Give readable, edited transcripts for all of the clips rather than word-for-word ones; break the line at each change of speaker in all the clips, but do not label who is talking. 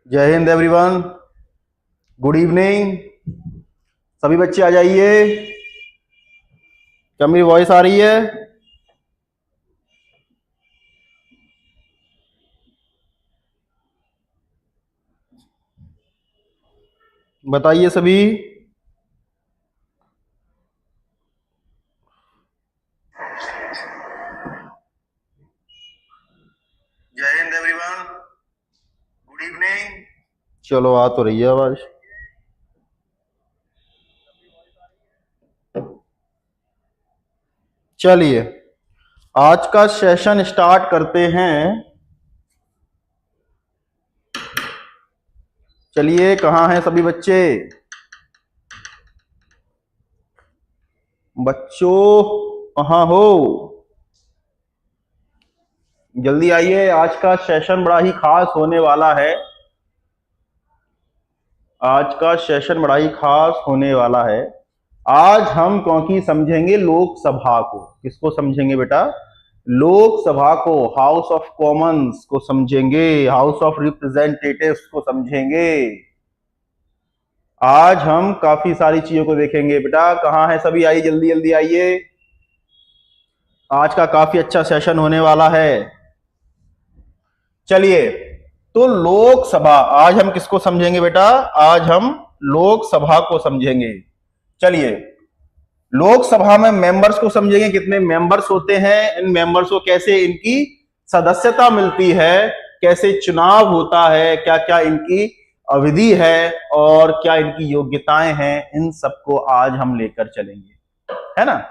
जय Hind everyone. Good evening. सभी बच्चे आ जाइए। क्या मेरी वॉइस आ रही है? बताइए सभी। जय हिंद एवरीवन। Good evening. चलो आ तो रही है आवाज। चलिए आज का सेशन स्टार्ट करते हैं। चलिए कहाँ हैं सभी बच्चे? बच्चों कहाँ हो? जल्दी आइए, आज का सेशन बड़ा ही खास होने वाला है। आज का सेशन बड़ा ही खास होने वाला है। आज हम क्योंकि समझेंगे लोकसभा को। किसको समझेंगे बेटा? लोकसभा को, हाउस ऑफ कॉमन्स को समझेंगे, हाउस ऑफ रिप्रेजेंटेटिव्स को समझेंगे। आज हम काफी सारी चीजों को देखेंगे। बेटा कहाँ है सभी? आइए जल्दी जल्दी आइए। आज का काफी अच्छा सेशन होने वाला है। चलिए तो लोकसभा, आज हम किसको समझेंगे बेटा? आज हम लोकसभा को समझेंगे। चलिए लोकसभा में मेंबर्स को समझेंगे। कितने मेंबर्स होते हैं, इन मेंबर्स को कैसे इनकी सदस्यता मिलती है, कैसे चुनाव होता है, क्या क्या इनकी अवधि है और क्या इनकी योग्यताएं हैं, इन सबको आज हम लेकर चलेंगे, है ना।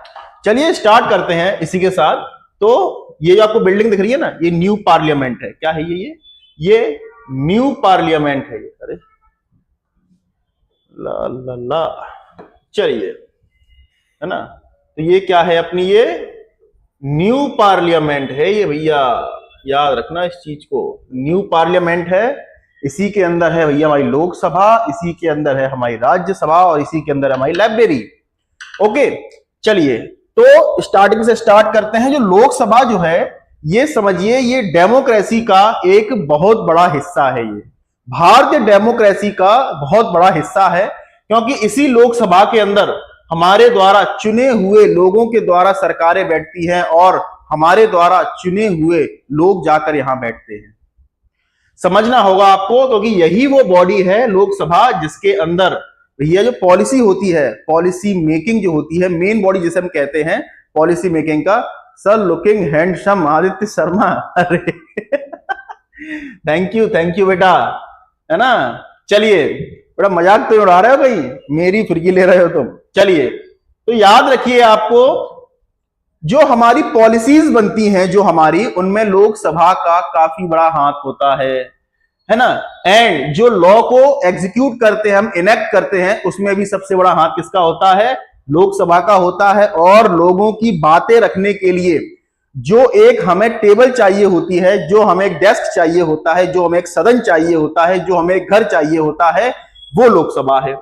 चलिए स्टार्ट करते हैं इसी के साथ। तो ये जो आपको बिल्डिंग दिख रही है ना, ये न्यू पार्लियामेंट है। क्या है ये न्यू पार्लियामेंट है। ये अरे ला ला ला, चलिए, है ना। तो ये क्या है अपनी? ये न्यू पार्लियामेंट है ये भैया, याद रखना इस चीज को। न्यू पार्लियामेंट है, इसी के अंदर है भैया हमारी लोकसभा, इसी के अंदर है हमारी राज्यसभा और इसी के अंदर है हमारी लाइब्रेरी। ओके चलिए तो स्टार्टिंग से स्टार्ट करते हैं। जो लोकसभा जो है, ये समझिए ये डेमोक्रेसी का एक बहुत बड़ा हिस्सा है। ये भारतीय डेमोक्रेसी का बहुत बड़ा हिस्सा है, क्योंकि इसी लोकसभा के अंदर हमारे द्वारा चुने हुए लोगों के द्वारा सरकारें बैठती हैं और हमारे द्वारा चुने हुए लोग जाकर यहां बैठते हैं। समझना होगा आपको, क्योंकि यही वो बॉडी है लोकसभा जिसके अंदर भैया जो पॉलिसी होती है, पॉलिसी मेकिंग जो होती है, मेन बॉडी जिसे हम कहते हैं पॉलिसी मेकिंग का। Sir looking handsome Aditya Sharma, अरे थैंक यू बेटा, है ना। चलिए बड़ा मजाक तो उड़ा रहे हो भाई, मेरी फिरकी ले रहे हो तुम। चलिए तो याद रखिए आपको, जो हमारी पॉलिसीज बनती हैं जो हमारी, उनमें लोकसभा का काफी बड़ा हाथ होता है ना। एंड जो लॉ को एग्जीक्यूट करते हैं, हम इनेक्ट करते हैं, उसमें भी सबसे बड़ा हाथ किसका होता है? लोकसभा का होता है। और लोगों की बातें रखने के लिए जो एक हमें टेबल चाहिए होती है, जो हमें एक डेस्क चाहिए होता है, जो हमें एक सदन चाहिए होता है, जो हमें एक घर चाहिए होता है, वो लोकसभा है।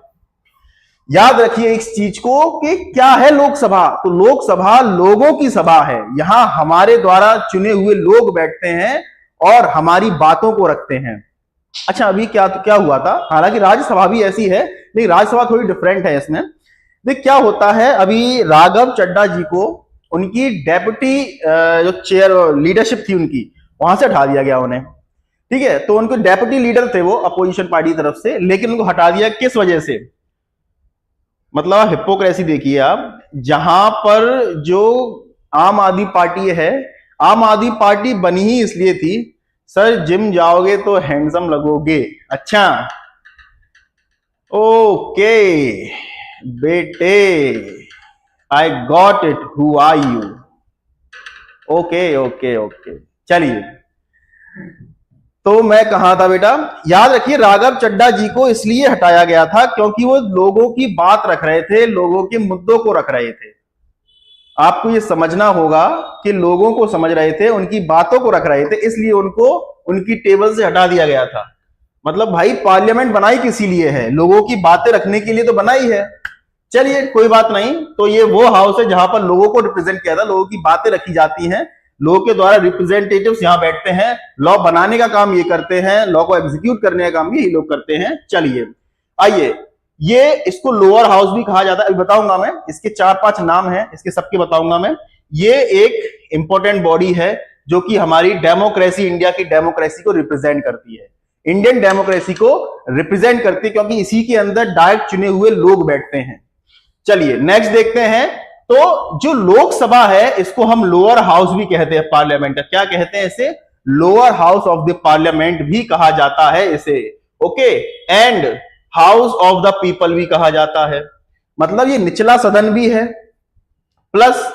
याद रखिए इस चीज को कि क्या है लोकसभा। तो लोकसभा लोगों की सभा है। यहां हमारे द्वारा चुने हुए लोग बैठते हैं और हमारी बातों को रखते हैं। अच्छा अभी क्या हुआ था, हालांकि राज्यसभा भी ऐसी है लेकिन राज्यसभा थोड़ी डिफरेंट है इसमें। देख क्या होता है, अभी राघव चड्ढा जी को उनकी डेप्यूटी जो चेयर लीडरशिप थी उनकी, वहां से हटा दिया गया उन्हें। ठीक है, तो उनको डेप्यूटी लीडर थे वो अपोजिशन पार्टी की तरफ से, लेकिन उनको हटा दिया किस वजह से? मतलब हिपोक्रेसी देखिए आप, जहां पर जो आम आदमी पार्टी है, आम आदमी पार्टी बनी ही इसलिए थी, सर जिम जाओगे तो हैंडसम लगोगे। अच्छा ओके बेटे, I got it, who are you. Okay okay okay चलिए, तो मैं कहा था बेटा, याद रखिए राघव चड्ढा जी को इसलिए हटाया गया था क्योंकि वो लोगों की बात रख रहे थे, लोगों के मुद्दों को रख रहे थे। आपको ये समझना होगा कि लोगों को समझ रहे थे, उनकी बातों को रख रहे थे, इसलिए उनको उनकी टेबल से हटा दिया गया था। मतलब भाई पार्लियामेंट बनाई किसी लिए है? लोगों की बातें रखने के लिए तो बनाई है। चलिए कोई बात नहीं, तो ये वो हाउस है जहां पर लोगों को रिप्रेजेंट किया था, लोगों की बातें रखी जाती हैं, लोगों के द्वारा रिप्रेजेंटेटिव्स यहाँ बैठते हैं, लॉ बनाने का काम ये करते हैं, लॉ को एग्जीक्यूट करने का काम भी ये लोग करते हैं। चलिए आइए, ये इसको लोअर हाउस भी कहा जाता है, बताऊंगा मैं, इसके 4-5 नाम हैं, इसके सबके बताऊंगा मैं। ये एक इंपॉर्टेंट बॉडी है जो कि हमारी डेमोक्रेसी, इंडिया की डेमोक्रेसी को रिप्रेजेंट करती है, इंडियन डेमोक्रेसी को रिप्रेजेंट करती है, क्योंकि इसी के अंदर डायरेक्ट चुने हुए लोग बैठते हैं। चलिए नेक्स्ट देखते हैं। तो जो लोकसभा है इसको हम लोअर हाउस भी कहते हैं, पार्लियामेंट। क्या कहते हैं इसे? Lower house of the parliament भी कहा जाता है इसे। Okay, and house of the people भी कहा जाता है, मतलब ये निचला सदन भी है, plus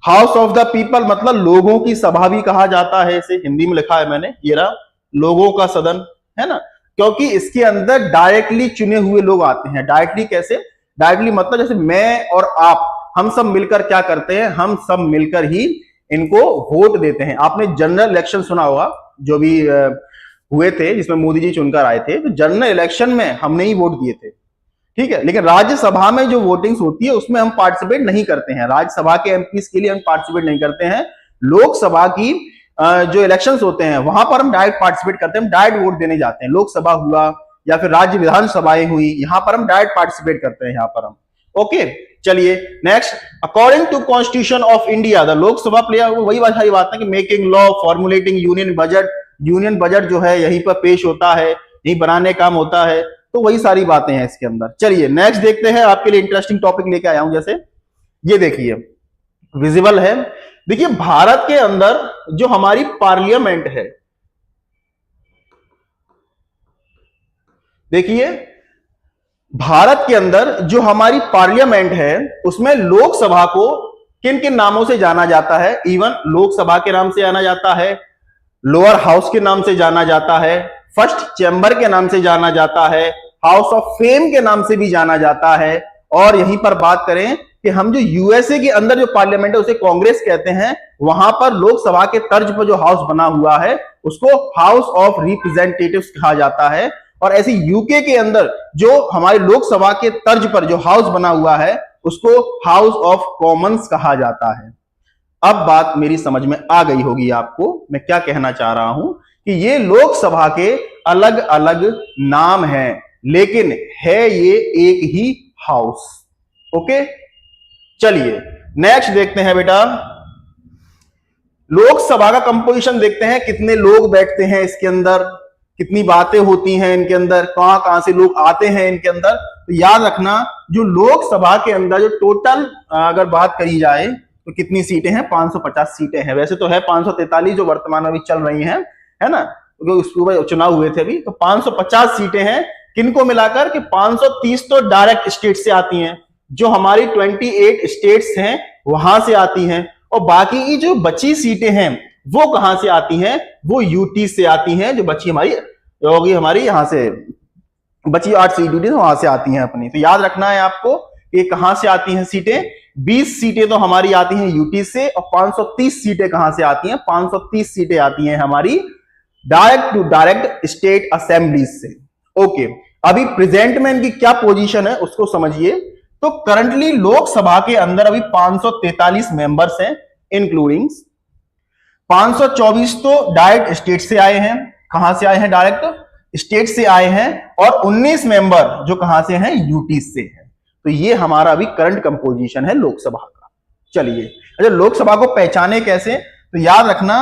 house of the people मतलब लोगों की सभा भी कहा जाता है इसे। हिंदी में लिखा है मैंने, ये रहा लोगों का सदन, है ना, क्योंकि इसके अंदर डायरेक्टली चुने हुए लोग आते हैं। डायरेक्टली कैसे? डायरेक्टली मतलब जैसे मैं और आप, हम सब मिलकर क्या करते हैं, हम सब मिलकर ही इनको वोट देते हैं। आपने जनरल इलेक्शन सुना होगा जो भी हुए थे, जिसमें मोदी जी चुनकर आए थे, तो जनरल इलेक्शन में हमने ही वोट दिए थे, ठीक है। लेकिन राज्यसभा में जो वोटिंग्स होती है उसमें हम पार्टिसिपेट नहीं करते हैं, राज्यसभा के एमपीस के लिए हम पार्टिसिपेट नहीं करते हैं। लोकसभा की जो इलेक्शंस होते हैं वहां पर हम डायरेक्ट पार्टिसिपेट करते हैं, हम डायरेक्ट वोट देने जाते हैं। लोकसभा हुआ या फिर राज्य विधानसभाएं हुई, यहां पर हम डायरेक्ट पार्टिसिपेट करते हैं, यहां पर हम। ओके, चलिए next. According to constitution of India the Lok Sabha play, वही सारी बात है कि making law, formulating union budget, union budget जो है यहीं पर पेश होता है, यहीं बनाने काम होता है, तो वही सारी बातें हैं इसके अंदर। चलिए नेक्स्ट देखते हैं, आपके लिए इंटरेस्टिंग टॉपिक लेके आया हूं। जैसे ये देखिए, विजिबल है, देखिए भारत के अंदर जो हमारी पार्लियामेंट है, देखिए भारत के अंदर जो हमारी पार्लियामेंट है उसमें लोकसभा को किन किन नामों से जाना जाता है? इवन लोकसभा के नाम से जाना जाता है, लोअर हाउस के नाम से जाना जाता है, फर्स्ट चैम्बर के नाम से जाना जाता है, हाउस ऑफ फेम के नाम से भी जाना जाता है। और यहीं पर बात करें कि हम जो यूएसए के अंदर जो पार्लियामेंट है उसे कांग्रेस कहते हैं, वहां पर लोकसभा के तर्ज पर जो हाउस बना हुआ है उसको हाउस ऑफ रिप्रेजेंटेटिव्स कहा जाता है। और ऐसे यूके के अंदर जो हमारी लोकसभा के तर्ज पर जो हाउस बना हुआ है उसको हाउस ऑफ कॉमन्स कहा जाता है। अब बात मेरी समझ में आ गई होगी आपको, मैं क्या कहना चाह रहा हूं कि ये लोकसभा के अलग अलग नाम हैं, लेकिन है ये एक ही हाउस। ओके, चलिए नेक्स्ट देखते हैं बेटा, लोकसभा का कंपोजिशन देखते हैं, कितने लोग बैठते हैं इसके अंदर, कितनी बातें होती हैं इनके अंदर, कहां कहां से लोग आते हैं इनके अंदर। तो याद रखना, जो लोकसभा के अंदर जो टोटल अगर बात करी जाए तो कितनी सीटें हैं? 550 सीटें हैं। वैसे तो है 543 जो वर्तमान में अभी चल रही हैं, है ना, क्योंकि उसके चुनाव हुए थे अभी, तो 550 सीटें हैं। किनको मिलाकर कि 530 तो डायरेक्ट स्टेट से आती हैं, जो हमारी 28 स्टेट्स हैं वहां से आती हैं, और बाकी की जो बची सीटें हैं वो कहां से आती हैं? वो यूटी से आती हैं, जो बची हमारी होगी, हमारी यहां से बची 8 सीटें वहां से आती हैं अपनी। तो याद रखना है आपको कि कहां से आती हैं सीटें। 20 सीटें तो हमारी आती हैं यूटी से, और 530 सीटें कहां से आती हैं? 530 सीटें आती हैं हमारी direct to direct state assemblies से। ओके, अभी प्रेजेंट में इनकी क्या पोजीशन है उसको समझिए। तो करंटली लोकसभा के अंदर अभी 543 मेंबर्स हैं, इंक्लूडिंग 524 तो डायरेक्ट स्टेट से आए हैं। कहां से आए हैं? डायरेक्ट स्टेट से आए हैं। और 19 मेंबर जो कहां से हैं? यूटी से हैं। तो ये हमारा अभी करंट कंपोजिशन है लोकसभा का। चलिए, अच्छा लोकसभा को पहचाने कैसे? तो याद रखना,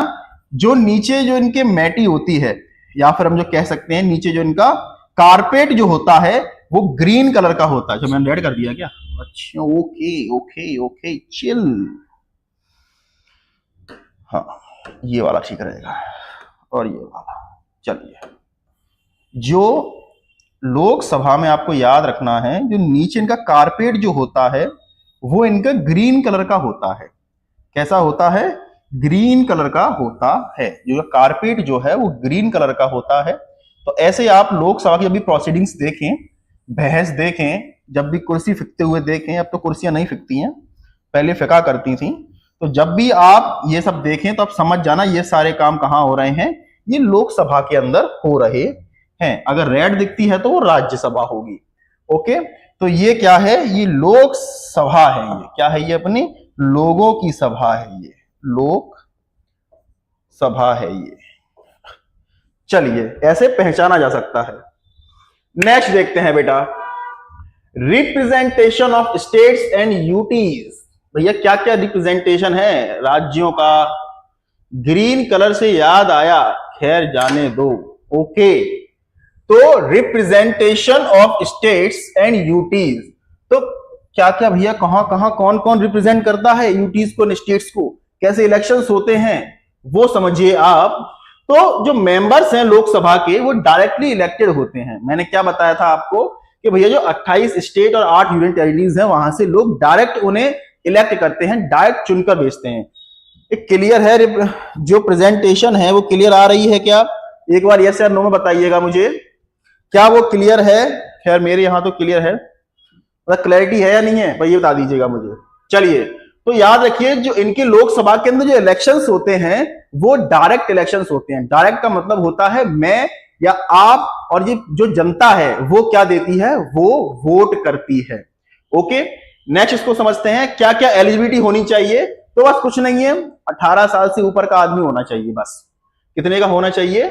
जो नीचे जो इनके मैटी होती है, या फिर हम जो कह सकते हैं नीचे जो इनका कारपेट जो होता है वो ग्रीन कलर का होता है। जो मैंने रेड कर दिया क्या? अच्छा, ओके ओके ओके, चिल। हाँ, ये वाला ठीक रहेगा, और ये वाला। चलिए, जो लोकसभा में आपको याद रखना है, जो नीचे इनका कारपेट जो होता है वो इनका ग्रीन कलर का होता है। कैसा होता है? ग्रीन कलर का होता है। जो कारपेट जो है वो ग्रीन कलर का होता है। तो ऐसे आप लोकसभा की जब भी प्रोसीडिंग्स देखें, बहस देखें, जब भी कुर्सी फिकते हुए देखें, अब तो कुर्सियां नहीं फिकती हैं, पहले फिका करती थी, तो जब भी आप ये सब देखें तो आप समझ जाना ये सारे काम कहां हो रहे हैं? ये लोकसभा के अंदर हो रहे हैं। अगर रेड दिखती है तो वो राज्यसभा होगी। ओके, तो ये क्या है? ये लोकसभा है। ये क्या है? ये अपनी लोगों की सभा है, ये लोक सभा है ये। चलिए, ऐसे पहचाना जा सकता है। नेक्स्ट देखते हैं बेटा, representation of states and UTs. भैया क्या क्या रिप्रेजेंटेशन है राज्यों का? ग्रीन कलर से याद आया, खैर जाने दो। ओके, तो representation of states and UTs, तो क्या क्या भैया, कहां कहां कौन कौन रिप्रेजेंट करता है यूटीज को, स्टेट्स को, कैसे इलेक्शंस होते हैं वो समझिए आप। तो जो मेंबर्स हैं लोकसभा के, वो डायरेक्टली इलेक्टेड होते हैं। मैंने क्या बताया था आपको कि भैया जो 28 स्टेट और 8 यूनियन टेरिटरीज हैं, वहां से लोग डायरेक्ट उन्हें इलेक्ट करते हैं, डायरेक्ट चुनकर भेजते हैं। एक क्लियर है जो प्रेजेंटेशन है वो क्लियर आ रही है क्या? एक बार यस या नो में बताइएगा मुझे, क्या वो क्लियर है? खैर मेरे यहां तो क्लियर है, मतलब क्लैरिटी है या नहीं है भाई, ये बता दीजिएगा मुझे। चलिए, तो याद रखिए जो इनके लोकसभा के अंदर जो इलेक्शंस होते हैं वो डायरेक्ट इलेक्शंस होते हैं। डायरेक्ट का मतलब होता है मैं या आप, और ये जो जनता है वो क्या देती है, वो वोट करती है। ओके, नेक्स्ट इसको समझते हैं, क्या क्या एलिजिबिलिटी होनी चाहिए? तो बस कुछ नहीं है, 18 साल से ऊपर का आदमी होना चाहिए। बस कितने का होना चाहिए?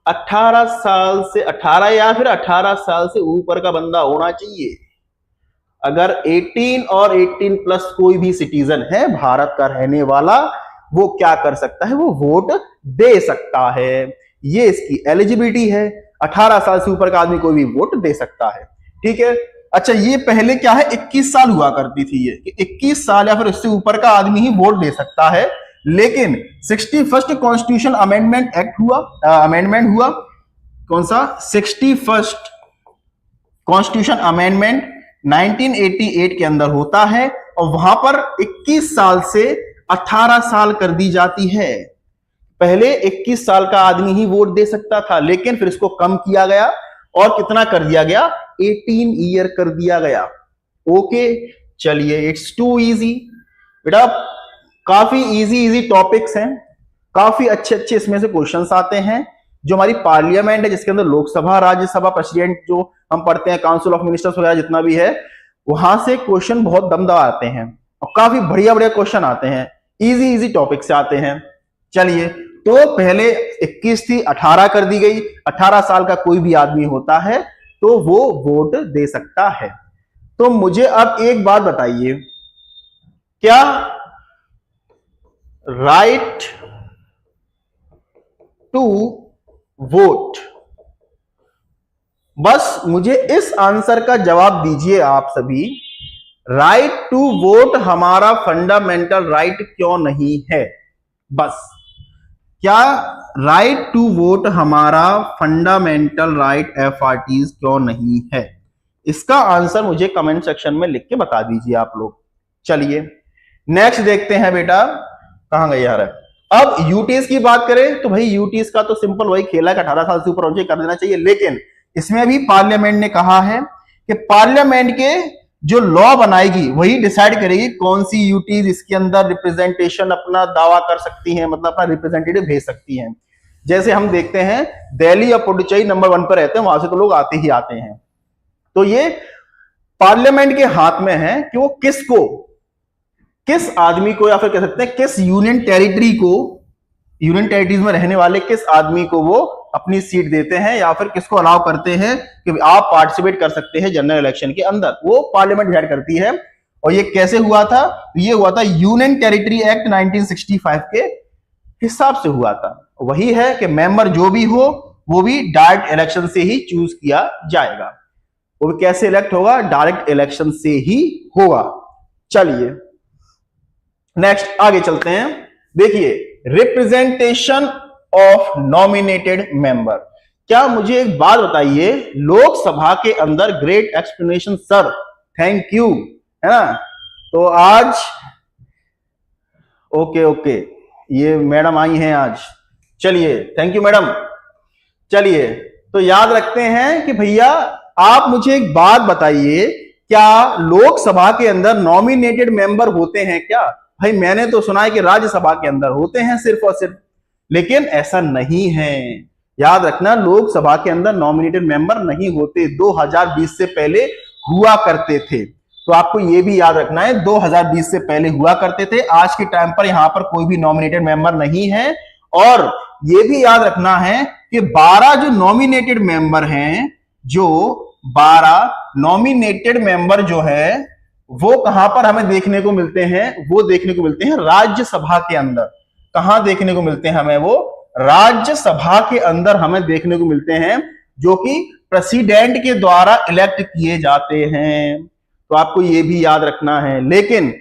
18 साल से, 18 या फिर 18 साल से ऊपर का बंदा होना चाहिए। अगर 18 और 18 प्लस कोई भी सिटीजन है भारत का रहने वाला, वो क्या कर सकता है? वो वोट दे सकता है। ये इसकी एलिजिबिलिटी है, 18 साल से ऊपर का आदमी कोई भी वोट दे सकता है। ठीक है, अच्छा ये पहले क्या है, 21 साल हुआ करती थी ये, कि 21 साल या फिर उससे ऊपर का आदमी ही वोट दे सकता है। लेकिन 61st कॉन्स्टिट्यूशन अमेंडमेंट एक्ट हुआ, अमेंडमेंट हुआ, कौन सा? 61st कॉन्स्टिट्यूशन अमेंडमेंट 1988 के अंदर होता है, और वहां पर 21 साल से 18 साल कर दी जाती है। पहले 21 साल का आदमी ही वोट दे सकता था, लेकिन फिर इसको कम किया गया और कितना कर दिया गया? 18 ईयर कर दिया गया। ओके, चलिए, इट्स टू इजी बेटा, काफी इजी टॉपिक्स हैं, काफी अच्छे अच्छे इसमें से क्वेश्चंस आते हैं। जो हमारी पार्लियामेंट है, जिसके अंदर लोकसभा, राज्यसभा, प्रेसिडेंट जो हम पढ़ते हैं, काउंसिल ऑफ मिनिस्टर्स वगैरह जितना भी है, वहां से क्वेश्चन बहुत दमदार आते हैं और काफी बढ़िया बढ़िया क्वेश्चन आते हैं, इजी टॉपिक से आते हैं। चलिए, तो पहले 21 थी, 18 कर दी गई। 18 साल का कोई भी आदमी होता है तो वो वोट दे सकता है। तो मुझे अब एक बात बताइए, क्या राइट टू वोट, बस मुझे इस आंसर का जवाब दीजिए आप सभी, राइट टू वोट हमारा फंडामेंटल राइट क्यों नहीं है? बस, क्या राइट टू वोट हमारा फंडामेंटल राइट FRTs क्यों नहीं है? इसका आंसर मुझे कमेंट सेक्शन में लिख के बता दीजिए आप लोग। चलिए, नेक्स्ट देखते हैं बेटा, कहां गए यार? अब यूटीज की बात करें तो भाई यूटीज का तो सिंपल वही खेला है, 18 साल से ऊपर मुझे कर देना चाहिए। लेकिन इसमें भी पार्लियामेंट ने कहा है कि पार्लियामेंट के जो लॉ बनाएगी वही डिसाइड करेगी कौन सी यूटीज इसके अंदर रिप्रेजेंटेशन अपना दावा कर सकती हैं, मतलब अपना रिप्रेजेंटेटिव भेज सकती हैं। जैसे हम देखते हैं दिल्ली और पुडुचेरी नंबर 1 पर रहते हैं, वहां से तो लोग आते ही आते हैं। तो ये पार्लियामेंट के हाथ में है कि वो किसको, किस आदमी को, या फिर कह सकते हैं किस यूनियन टेरिटरी को, यूनियन टेरिटरीज में रहने वाले किस आदमी को वो अपनी सीट देते हैं, या फिर किसको अलाउ करते हैं कि आप पार्टिसिपेट कर सकते हैं जनरल इलेक्शन के अंदर, वो पार्लियामेंट डिसाइड करती है। और ये कैसे हुआ था? ये हुआ था यूनियन टेरिटरी एक्ट 1965 के हिसाब से हुआ था। वही है कि मेंबर जो भी हो वो भी डायरेक्ट इलेक्शन से ही चूज किया जाएगा। वो भी कैसे इलेक्ट होगा? डायरेक्ट इलेक्शन से ही होगा। चलिए नेक्स्ट आगे चलते हैं। देखिए, रिप्रेजेंटेशन ऑफ नॉमिनेटेड मेंबर। क्या मुझे एक बात बताइए, लोकसभा के अंदर, great explanation sir, thank you, है ना? तो आज ओके, ये मैडम आई हैं आज, चलिए थैंक यू मैडम। चलिए, तो याद रखते हैं कि भैया आप मुझे एक बात बताइए, क्या लोकसभा के अंदर नॉमिनेटेड मेंबर होते हैं क्या? भाई मैंने तो सुना है कि राज्यसभा के अंदर होते हैं सिर्फ और सिर्फ, लेकिन ऐसा नहीं है। याद रखना, लोकसभा के अंदर नॉमिनेटेड मेंबर नहीं होते, 2020 से पहले हुआ करते थे। तो आपको यह भी याद रखना है, 2020 से पहले हुआ करते थे। आज के टाइम पर यहां पर कोई भी नॉमिनेटेड मेंबर नहीं है, और ये भी याद रखना है कि 12 जो नॉमिनेटेड मेंबर हैं, जो 12 नॉमिनेटेड मेंबर जो है वो कहां पर हमें देखने को मिलते हैं, वो देखने को मिलते हैं राज्यसभा के अंदर। कहां देखने को मिलते हैं हमें, वो राज्यसभा के अंदर हमें देखने को मिलते हैं, जो कि प्रेसिडेंट के द्वारा इलेक्ट किए जाते हैं। तो आपको ये भी याद रखना है। लेकिन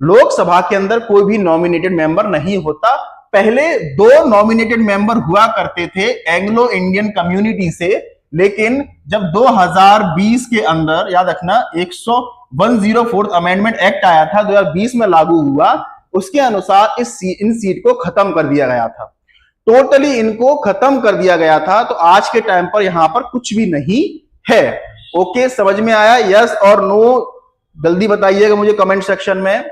लोकसभा के अंदर कोई भी नॉमिनेटेड मेंबर नहीं होता। पहले 2 नॉमिनेटेड मेंबर हुआ करते थे एंग्लो इंडियन कम्युनिटी से, लेकिन जब 2020 के अंदर, याद रखना, 104th अमेंडमेंट एक्ट आया था, 2020 में लागू हुआ, उसके अनुसार इन सीट को खत्म कर दिया गया था। टोटली इनको खत्म कर दिया गया था। तो आज के टाइम पर यहां पर कुछ भी नहीं है। ओके, समझ में आया? यस और नो जल्दी बताइएगा मुझे कमेंट सेक्शन में,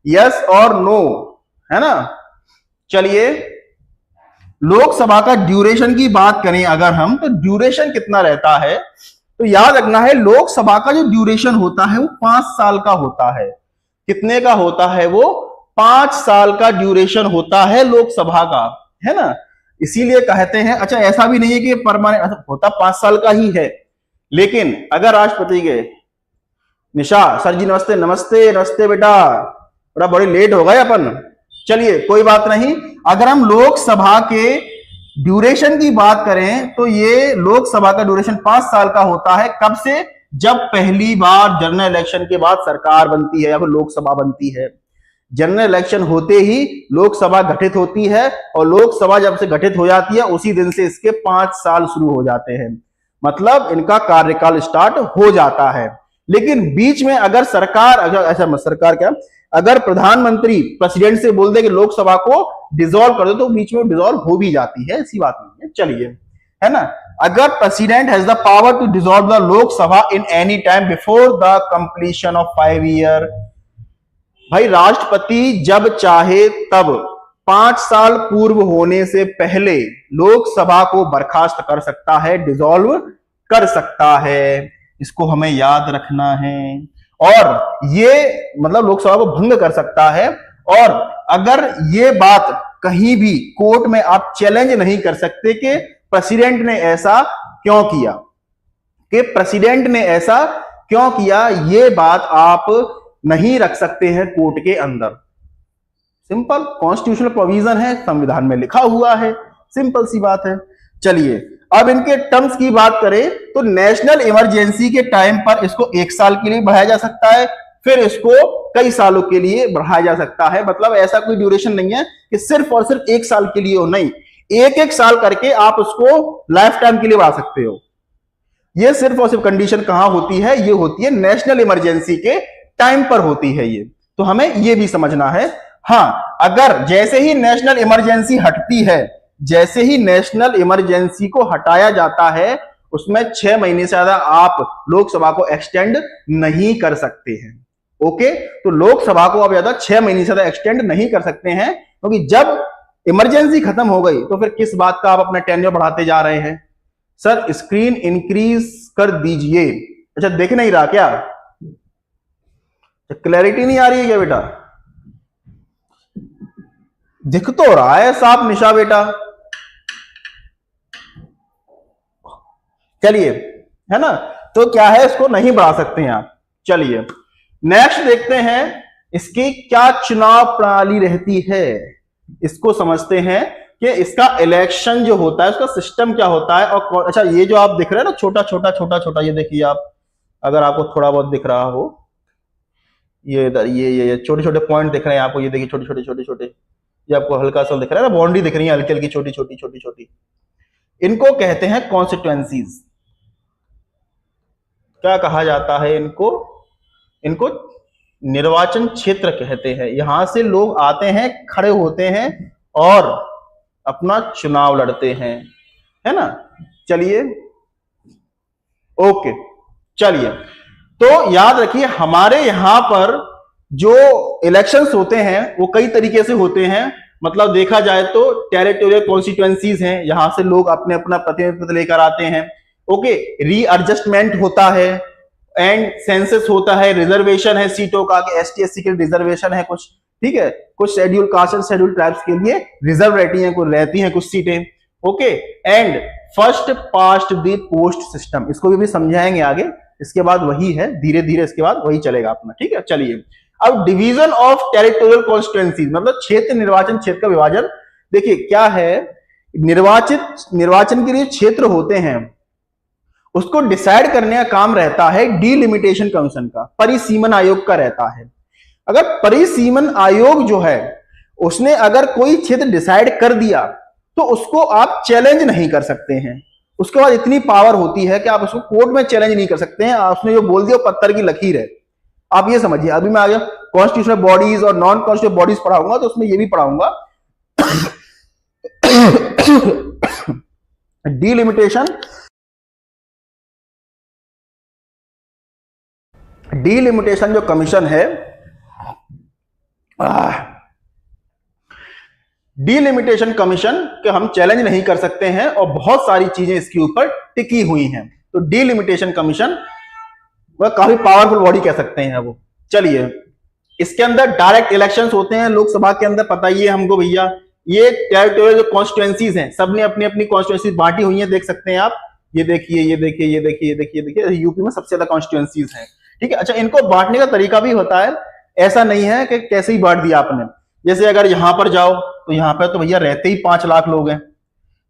यस और नो, है ना। चलिए, लोकसभा का ड्यूरेशन की बात करें अगर हम, तो ड्यूरेशन कितना रहता है, तो याद रखना है लोकसभा का जो ड्यूरेशन होता है वो 5 साल का होता है। कितने का होता है वो? 5 साल का ड्यूरेशन होता है लोकसभा का, है ना। इसीलिए कहते हैं, अच्छा ऐसा भी नहीं है कि परमानेंट होता 5 साल का ही है, लेकिन अगर राष्ट्रपति के, निशा सर जी नमस्ते, नमस्ते नमस्ते बेटा, बड़ा बड़े लेट हो गए अपन। चलिए कोई बात नहीं। अगर हम लोकसभा के ड्यूरेशन की बात करें तो ये लोकसभा का ड्यूरेशन 5 साल का होता है। कब से? जब पहली बार जनरल इलेक्शन के बाद सरकार बनती है या फिर लोकसभा बनती है। जनरल इलेक्शन होते ही लोकसभा गठित होती है, और लोकसभा जब से गठित हो जाती है उसी दिन से इसके 5 साल शुरू हो जाते हैं, मतलब इनका कार्यकाल स्टार्ट हो जाता है। लेकिन बीच में अगर सरकार, अगर ऐसा सरकार क्या, अगर प्रधानमंत्री प्रेसिडेंट से बोल दे कि लोकसभा को डिसॉल्व कर दो, तो बीच में डिसॉल्व हो भी जाती है, ऐसी बात नहीं है। चलिए, है ना। अगर president has the power to dissolve the Lok Sabha in any time before the completion of 5 year, भाई राष्ट्रपति जब चाहे तब 5 साल पूर्व होने से पहले लोकसभा को बर्खास्त कर सकता है, डिसॉल्व कर सकता है। इसको हमें याद रखना है। और ये मतलब लोकसभा को भंग कर सकता है। और अगर ये बात कहीं भी कोर्ट में आप चैलेंज नहीं कर सकते कि प्रेसिडेंट ने ऐसा क्यों किया, कि प्रेसिडेंट ने ऐसा क्यों किया, ये बात आप नहीं रख सकते हैं कोर्ट के अंदर। सिंपल कॉन्स्टिट्यूशनल प्रोविजन है, संविधान में लिखा हुआ है, सिंपल सी बात है। चलिए, अब इनके टर्म्स की बात करें तो नेशनल इमरजेंसी के टाइम पर इसको 1 साल के लिए बढ़ाया जा सकता है, फिर इसको कई सालों के लिए बढ़ाया जा सकता है। मतलब ऐसा कोई ड्यूरेशन नहीं है कि सिर्फ और सिर्फ 1 साल के लिए हो, नहीं, 1-1 साल करके आप उसको लाइफ टाइम के लिए बढ़ा सकते हो। ये सिर्फ और सिर्फ कंडीशन कहां होती है? ये होती है नेशनल इमरजेंसी के टाइम पर होती है ये, तो हमें ये भी समझना है। हाँ, अगर जैसे ही नेशनल इमरजेंसी हटती है, जैसे ही नेशनल इमरजेंसी को हटाया जाता है, उसमें 6 महीने से ज्यादा आप लोकसभा को एक्सटेंड नहीं कर सकते हैं। ओके, तो लोकसभा को आप ज्यादा 6 महीने से ज्यादा एक्सटेंड नहीं कर सकते हैं, क्योंकि जब इमरजेंसी खत्म हो गई तो फिर किस बात का आप अपना टेन्योर बढ़ाते जा रहे हैं? सर स्क्रीन इंक्रीज कर दीजिए। अच्छा, दिख नहीं रहा क्या? क्लैरिटी नहीं आ रही है क्या बेटा? दिख तो रहा है साफ निशा बेटा। चलिए, है ना। तो क्या है, इसको नहीं बढ़ा सकते हैं आप। चलिए नेक्स्ट देखते हैं, इसकी क्या चुनाव प्रणाली रहती है, इसको समझते हैं कि इसका इलेक्शन जो होता है उसका सिस्टम क्या होता है। और अच्छा, ये जो आप दिख रहे हैं ना छोटा छोटा छोटा छोटा, ये देखिए आप, अगर आपको थोड़ा बहुत दिख रहा हो, ये इधर ये छोटे छोटे पॉइंट दिख रहे हैं आपको, ये देखिए छोटे छोटे छोटे छोटे, ये आपको हल्का सा दिख रहा है ना, बाउंड्री दिख रही है हल्की हल्की छोटी छोटी छोटी छोटी, इनको कहते हैं कॉन्स्टिट्यूएंसीज। क्या कहा जाता है इनको? इनको निर्वाचन क्षेत्र कहते हैं। यहां से लोग आते हैं, खड़े होते हैं और अपना चुनाव लड़ते हैं, है ना। चलिए, ओके, चलिए, तो याद रखिए हमारे यहां पर जो इलेक्शंस होते हैं वो कई तरीके से होते हैं। मतलब देखा जाए तो टेरिटोरियल कॉन्स्टिट्यूएंसीज हैं, यहां से लोग अपने अपना प्रतिनिधित्व लेकर आते हैं। ओके, रीएडजस्टमेंट होता है एंड सेंसस होता है, रिजर्वेशन है सीटों का, एसटी एससी के रिजर्वेशन है कुछ, ठीक है, कुछ schedule caste and schedule tribes के लिए रिजर्व रहती हैं कुछ सीटें। Okay, and first past the post system, इसको भी समझाएंगे आगे। इसके बाद वही है, धीरे धीरे इसके बाद वही चलेगा अपना। ठीक है, चलिए अब डिवीजन ऑफ टेरिटोरियल कॉन्स्टिट्यूएंसी, मतलब क्षेत्र निर्वाचन क्षेत्र का विभाजन। देखिए क्या है, निर्वाचन के लिए क्षेत्र होते हैं, उसको डिसाइड करने का काम रहता है डीलिमिटेशन कमीशन का, परिसीमन आयोग का रहता है। अगर परिसीमन आयोग जो है उसने अगर कोई क्षेत्र डिसाइड कर दिया तो उसको आप चैलेंज नहीं कर सकते हैं। उसके बाद इतनी पावर होती है कि आप उसको कोर्ट में चैलेंज नहीं कर सकते हैं। उसने जो बोल दिया पत्थर की लकीर है। आप ये समझिए, अभी मैं आगे कॉन्स्टिट्यूशनल बॉडीज और नॉन कॉन्स्टिट्यूशनल बॉडीज पढ़ाऊंगा तो उसमें ये भी पढ़ाऊंगा डीलिमिटेशन जो कमीशन है, डीलिमिटेशन कमीशन के हम चैलेंज नहीं कर सकते हैं और बहुत सारी चीजें इसके ऊपर टिकी हुई हैं। तो डीलिमिटेशन कमीशन वह काफी पावरफुल बॉडी कह सकते हैं वो। चलिए, इसके अंदर डायरेक्ट इलेक्शंस होते हैं लोकसभा के अंदर, पता ही है हमको भैया। ये टेरिटोरियल जो कॉन्स्टिट्यूएंसीज हैं, सबने अपनी अपनी कॉन्स्टिट्यूएंसीज बांटी हुई है, देख सकते हैं आप। ये देखिए, ये देखिए, ये देखिए, ये देखिए, देखिए, यूपी में सबसे ज्यादा कॉन्स्टिट्यूएंसीज हैं। ठीक है, अच्छा, इनको बांटने का तरीका भी होता है, ऐसा नहीं है कि कैसे ही बांट दिया आपने। जैसे अगर यहां पर जाओ तो यहां पर तो भैया रहते ही 5 लाख लोग हैं,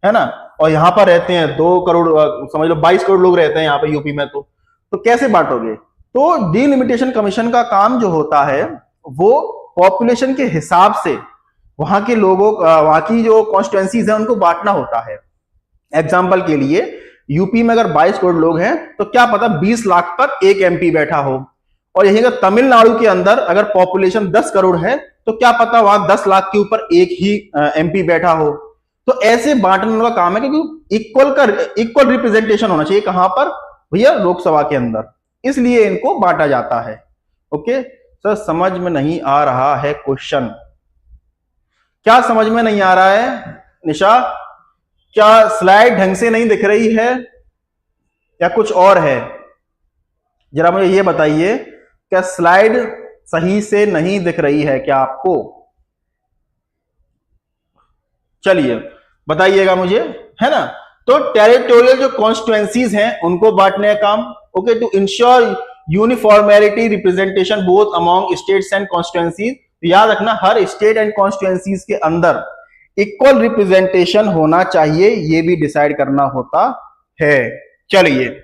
है ना, और यहां पर रहते हैं 2 करोड़, समझ लो 22 करोड़ लोग रहते हैं यहाँ पे यूपी में। तो कैसे बांटोगे? तो डीलिमिटेशन कमीशन का काम जो होता है वो पॉपुलेशन के हिसाब से वहां के लोगों, वहां की जो कॉन्स्टिट्यूएंसीज है उनको बांटना होता है। एग्जाम्पल के लिए यूपी में अगर 22 करोड़ लोग हैं तो क्या पता 20 लाख पर एक एमपी बैठा हो, और यही अगर तमिलनाडु के अंदर अगर पॉपुलेशन 10 करोड़ है तो क्या पता वहां 10 लाख के ऊपर एक ही एमपी बैठा हो। तो ऐसे बांटने का काम है, क्योंकि इक्वल रिप्रेजेंटेशन होना चाहिए। कहां पर भैया? लोकसभा के अंदर, इसलिए इनको बांटा जाता है। ओके सर, समझ में नहीं आ रहा है क्वेश्चन? क्या समझ में नहीं आ रहा है निशा? क्या स्लाइड ढंग से नहीं दिख रही है या कुछ और है? जरा मुझे ये बताइए, क्या स्लाइड सही से नहीं दिख रही है क्या आपको? चलिए बताइएगा मुझे, है ना। तो टेरिटोरियल जो कॉन्स्टिट्यूएंसीज हैं उनको बांटने का काम। Okay, to ensure uniformity representation both among states and constituencies. याद रखना, हर स्टेट एंड कॉन्स्टिट्यूएंसीज के अंदर इक्वल रिप्रेजेंटेशन होना चाहिए, ये भी डिसाइड करना होता है। चलिए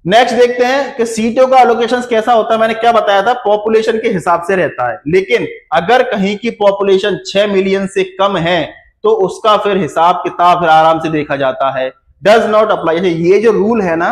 नेक्स्ट देखते हैं कि सीटों का एलोकेशन कैसा होता है। मैंने क्या बताया था, पॉपुलेशन के हिसाब से रहता है, लेकिन अगर कहीं की पॉपुलेशन 6 मिलियन से कम है तो उसका फिर हिसाब किताब फिर आराम से देखा जाता है। Does not apply. ये जो रूल है ना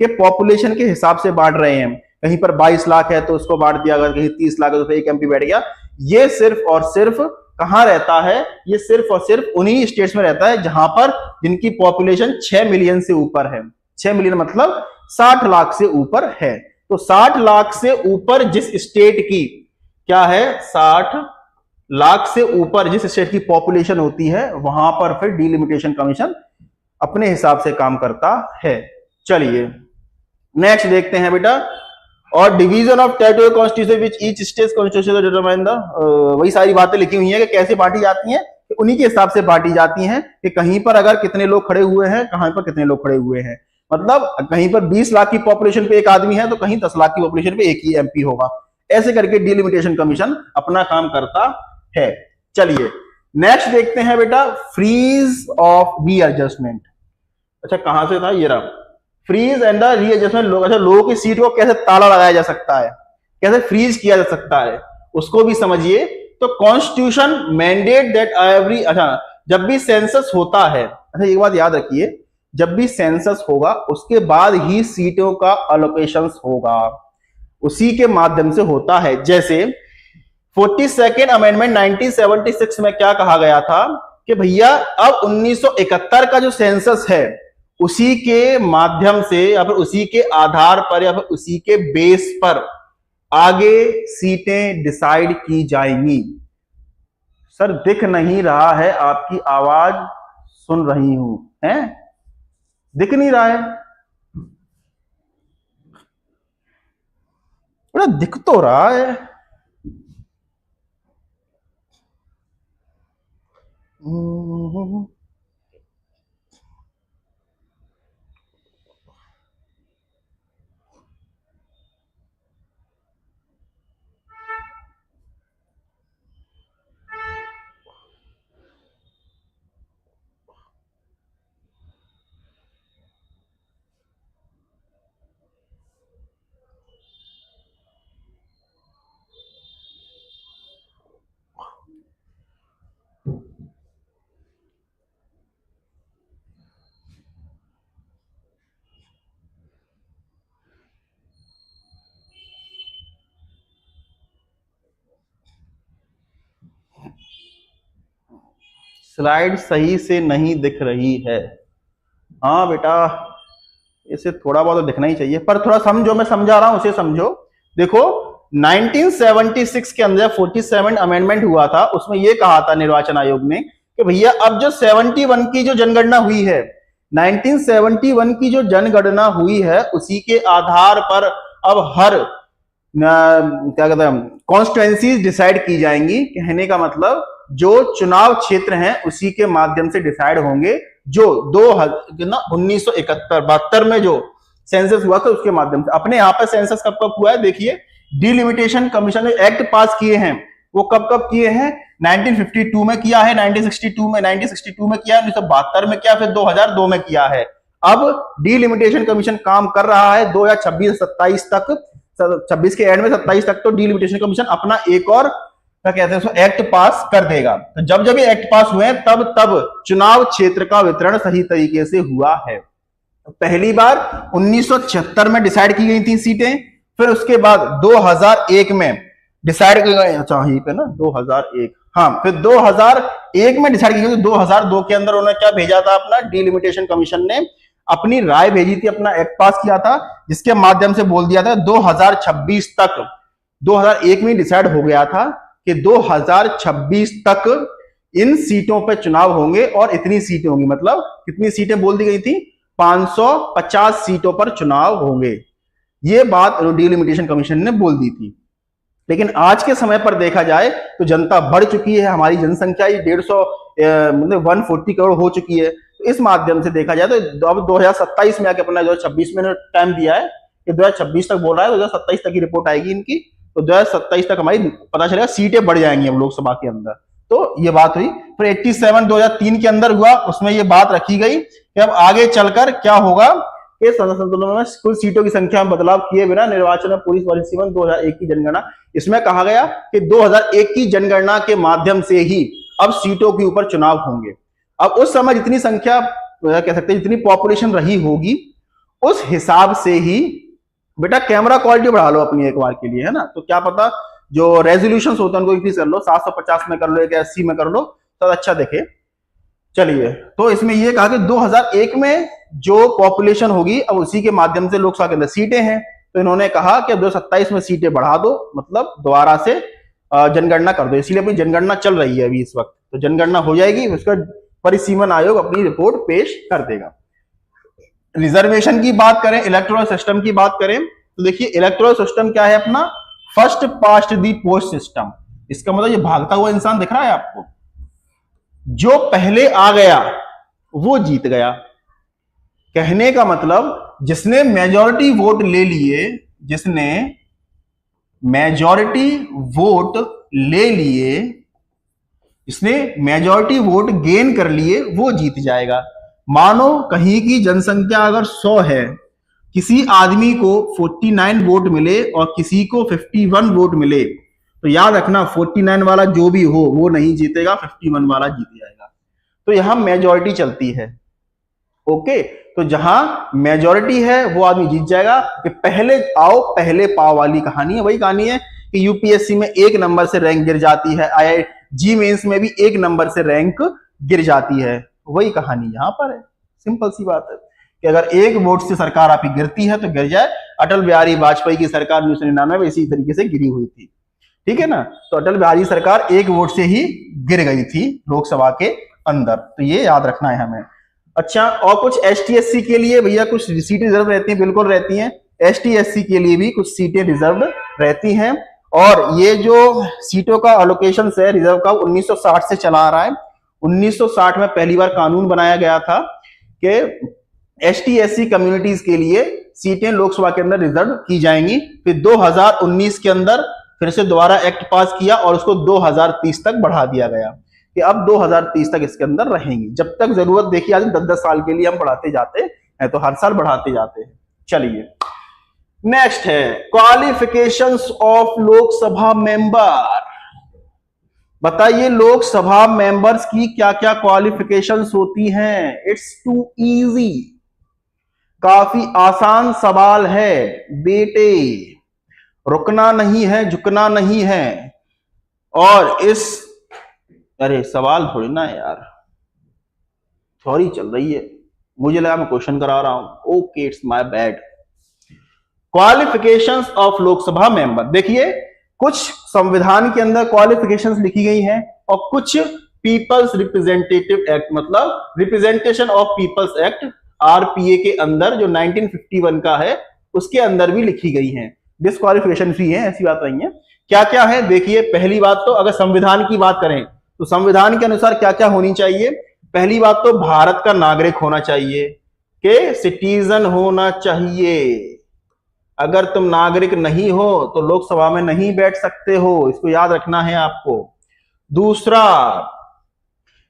कि पॉपुलेशन के हिसाब से बांट रहे हैं, कहीं पर 22 लाख है तो उसको बांट दिया, अगर कहीं 30 लाख है तो एक एमपी बैठ गया, ये सिर्फ और सिर्फ कहां रहता है? ये सिर्फ और सिर्फ उन्हीं स्टेट्स में रहता है जहां पर जिनकी पॉपुलेशन 6 मिलियन से ऊपर है। 6 मिलियन मतलब 60 लाख से ऊपर है। तो 60 लाख से ऊपर जिस स्टेट की क्या है, 60 लाख से ऊपर जिस स्टेट की पॉपुलेशन होती है वहां पर फिर डीलिमिटेशन कमीशन अपने हिसाब से काम करता है। चलिए नेक्स्ट देखते हैं बेटा, और division of territorial constitution which each state constitution determine the, वही सारी बातें लिखी हुई हैं कि कैसे बांटी जाती हैं, उन्हीं के हिसाब से बांटी जाती हैं कि कहीं पर अगर कितने लोग खड़े हुए हैं, कहां पर कितने लोग खड़े हुए हैं। मतलब कहीं पर 20 लाख की पॉपुलेशन पे एक आदमी है तो कहीं 10 लाख की पॉपुलेशन पे एक ही एमपी होगा। ऐसे करके डीलिमिटेशन कमीशन अपना काम करता है। चलिए नेक्स्ट देखते हैं बेटा, फ्रीज ऑफ रीएडजस्टमेंट। अच्छा कहां से था, ये रहा, फ्रीज एंड द रीएडजस्टमेंट। अच्छा, लोगों की सीट को कैसे ताला लगाया जा सकता है, कैसे फ्रीज किया जा सकता है, उसको भी समझिए। तो कॉन्स्टिट्यूशन मैंडेट दैट एवरी, अच्छा जब भी सेंसस होता है, अच्छा एक बात याद रखिए, जब भी सेंसस होगा उसके बाद ही सीटों का अलोकेशन होगा, उसी के माध्यम से होता है। जैसे 42nd अमेंडमेंट 1976 में क्या कहा गया था कि भैया अब 1971 का जो सेंसस है उसी के माध्यम से या फिर उसी के आधार पर या फिर उसी के बेस पर आगे सीटें डिसाइड की जाएंगी। सर दिख नहीं रहा है, आपकी आवाज सुन रही हूं, हैं? दिख नहीं रहा है? बड़ा दिख तो रहा है। स्लाइड सही से नहीं दिख रही है। हाँ बेटा, इसे थोड़ा बहुत तो दिखना ही चाहिए, पर थोड़ा समझो, मैं समझा रहा हूं उसे समझो। देखो 1976 के अंदर 47 अमेंडमेंट हुआ था, उसमें यह कहा था निर्वाचन आयोग ने कि भैया अब जो 71 की जो जनगणना हुई है, 1971 की जो जनगणना हुई है, उसी के आधार पर अब हर क्या कहते हैं कॉन्स्टिट्यूएंसीज डिसाइड की जाएंगी। कहने का मतलब जो चुनाव क्षेत्र हैं उसी के माध्यम से डिसाइड होंगे। जो 1971-72 में जो सेंसस हुआ था उसके माध्यम से। अपने यहाँ पे सेंसस कब कब हुआ है देखिए, डिलिमिटेशन कमीशन ने एक्ट पास किए हैं, वो कब कब किए हैं, 1952 में किया है, 1962 में किया है, 1972 में किया, फिर 2002 में किया है। अब डिलिमिटेशन कमीशन काम कर रहा है 2026-27 तक, 26 के एंड में 27 तक तो डिलिमिटेशन कमीशन अपना एक और क्या कहते हैं उसको एक्ट पास कर देगा। तो जब जब ये एक्ट पास हुए तब तब चुनाव क्षेत्र का वितरण सही तरीके से हुआ है। तो पहली बार 1976 में डिसाइड की गई थी सीटें, फिर उसके बाद 2001 में डिसाइड की गई, अच्छा यहीं पे ना 2001, हाँ फिर 2001 में डिसाइड की गई। 2002 के अंदर उन्होंने क्या भेजा था, अपना डिलिमिटेशन कमीशन ने अपनी राय भेजी थी, अपना एक्ट पास किया था, जिसके माध्यम से बोल दिया था 2026 तक, 2001 में डिसाइड हो गया था कि 2026 तक इन सीटों पर चुनाव होंगे और इतनी सीटें होंगी, मतलब कितनी सीटें बोल दी गई थी, 550 सीटों पर चुनाव होंगे। ये बात डिलिमिटेशन कमीशन ने बोल दी थी। लेकिन आज के समय पर देखा जाए तो जनता बढ़ चुकी है, हमारी जनसंख्या 150 मतलब 140 करोड़ हो चुकी है। तो इस माध्यम से देखा जाए तो अब 2027 में आके अपना 2026 में टाइम दिया है कि 2026 तक बोल रहा है, 2027 तक की रिपोर्ट आएगी इनकी, तो 2027 तक हमारी पता चलेगा सीटें बढ़ जाएंगी अब लोकसभा के अंदर। तो ये बात हुई। फिर 87 2003 के अंदर हुआ, उसमें ये बात रखी गई कि अब आगे चलकर क्या होगा कि संसदों में कुल सीटों की संख्या में बदलाव किए बिना निर्वाचन में पुलिस परिसीमन 2001 की जनगणना, इसमें कहा गया कि 2001 की जनगणना के माध्यम से ही अब सीटों के ऊपर चुनाव होंगे। अब उस समय जितनी संख्या कह सकते हैं जितनी पॉपुलेशन रही होगी उस हिसाब से ही बेटा कैमरा क्वालिटी बढ़ा लो अपनी एक बार के लिए, है ना। तो क्या पता जो रेजोल्यूशन होता है उनको इंक्रीज कर लो, 750 में कर लो, 180 में कर लो, तो अच्छा देखे। चलिए, तो इसमें यह कहा कि 2001 में जो पॉपुलेशन होगी अब उसी के माध्यम से लोकसभा के अंदर सीटें हैं, तो इन्होंने कहा कि 2027 में सीटें बढ़ा दो, मतलब दोबारा से जनगणना कर दो। इसलिए अपनी जनगणना चल रही है अभी इस वक्त, तो जनगणना हो जाएगी, उसका परिसीमन आयोग अपनी रिपोर्ट पेश कर देगा। रिजर्वेशन की बात करें, इलेक्टोरल सिस्टम की बात करें, तो देखिए इलेक्टोरल सिस्टम क्या है अपना, फर्स्ट पास्ट दी पोस्ट सिस्टम। इसका मतलब ये भागता हुआ इंसान दिख रहा है आपको, जो पहले आ गया वो जीत गया। कहने का मतलब जिसने मेजॉरिटी वोट ले लिए, जिसने मेजॉरिटी वोट ले लिए, इसने मेजॉरिटी वोट गेन कर लिए, वो जीत जाएगा। मानो कहीं की जनसंख्या अगर 100 है, किसी आदमी को 49 वोट मिले और किसी को 51 वोट मिले, तो याद रखना 49 वाला जो भी हो वो नहीं जीतेगा, 51 वाला जीत जाएगा। तो यहां मेजॉरिटी चलती है। ओके, तो जहां मेजॉरिटी है वो आदमी जीत जाएगा। कि पहले आओ पहले पाओ वाली कहानी है। वही कहानी है कि यूपीएससी में 1 नंबर से रैंक गिर जाती है, IIG मेंस में भी 1 नंबर से रैंक गिर जाती है। वही कहानी यहां पर है। सिंपल सी बात है कि अगर 1 वोट से सरकार आपकी गिरती है तो गिर जाए। अटल बिहारी वाजपेयी की सरकार 1999 में इसी तरीके से गिरी हुई थी, ठीक है ना। तो अटल बिहारी सरकार 1 वोट से ही गिर गई थी लोकसभा के अंदर, तो ये याद रखना है हमें। अच्छा, और कुछ ST SC के लिए भैया कुछ सीटें रिजर्व रहती हैं, बिल्कुल रहती हैं। ST SC के लिए भी कुछ सीटें रिजर्व रहती हैं। और ये जो सीटों का अलोकेशन है रिजर्व का 1960 से चला आ रहा है। 1960 में पहली बार कानून बनाया गया था कि एसटी/एससी कम्युनिटीज के लिए सीटें लोकसभा के अंदर रिजर्व की जाएंगी। फिर 2019 के अंदर फिर से दोबारा एक्ट पास किया और उसको 2030 तक बढ़ा दिया गया कि अब 2030 तक इसके अंदर रहेंगी। जब तक जरूरत देखी आज 10-10 साल के लिए हम बढ़ाते जाते हैं, तो हर साल बढ़ाते जाते हैं। चलिए नेक्स्ट है क्वालिफिकेशंस ऑफ लोकसभा मेंबर। बताइए लोकसभा मेंबर्स की क्या क्या क्वालिफिकेशंस होती हैं। इट्स टू इजी, काफी आसान सवाल है बेटे, रुकना नहीं है, झुकना नहीं है। और इस अरे सवाल थोड़ी ना यार, सॉरी चल रही है, मुझे लगा मैं क्वेश्चन करा रहा हूं। Okay it's my bad. Qualifications of Lok Sabha member, देखिए कुछ संविधान के अंदर क्वालिफिकेशंस लिखी गई हैं और कुछ पीपल्स रिप्रेजेंटेटिव एक्ट मतलब representation of peoples act RPA के अंदर जो 1951 का है उसके अंदर भी लिखी गई हैं। डिस्क्वालिफिकेशन भी है, ऐसी बात नहीं है। क्या क्या है देखिए, पहली बात तो अगर संविधान की बात करें तो संविधान के अनुसार क्या क्या होनी चाहिए। पहली बात तो भारत का नागरिक होना चाहिए, के सिटीजन होना चाहिए। अगर तुम नागरिक नहीं हो तो लोकसभा में नहीं बैठ सकते हो, इसको याद रखना है आपको। दूसरा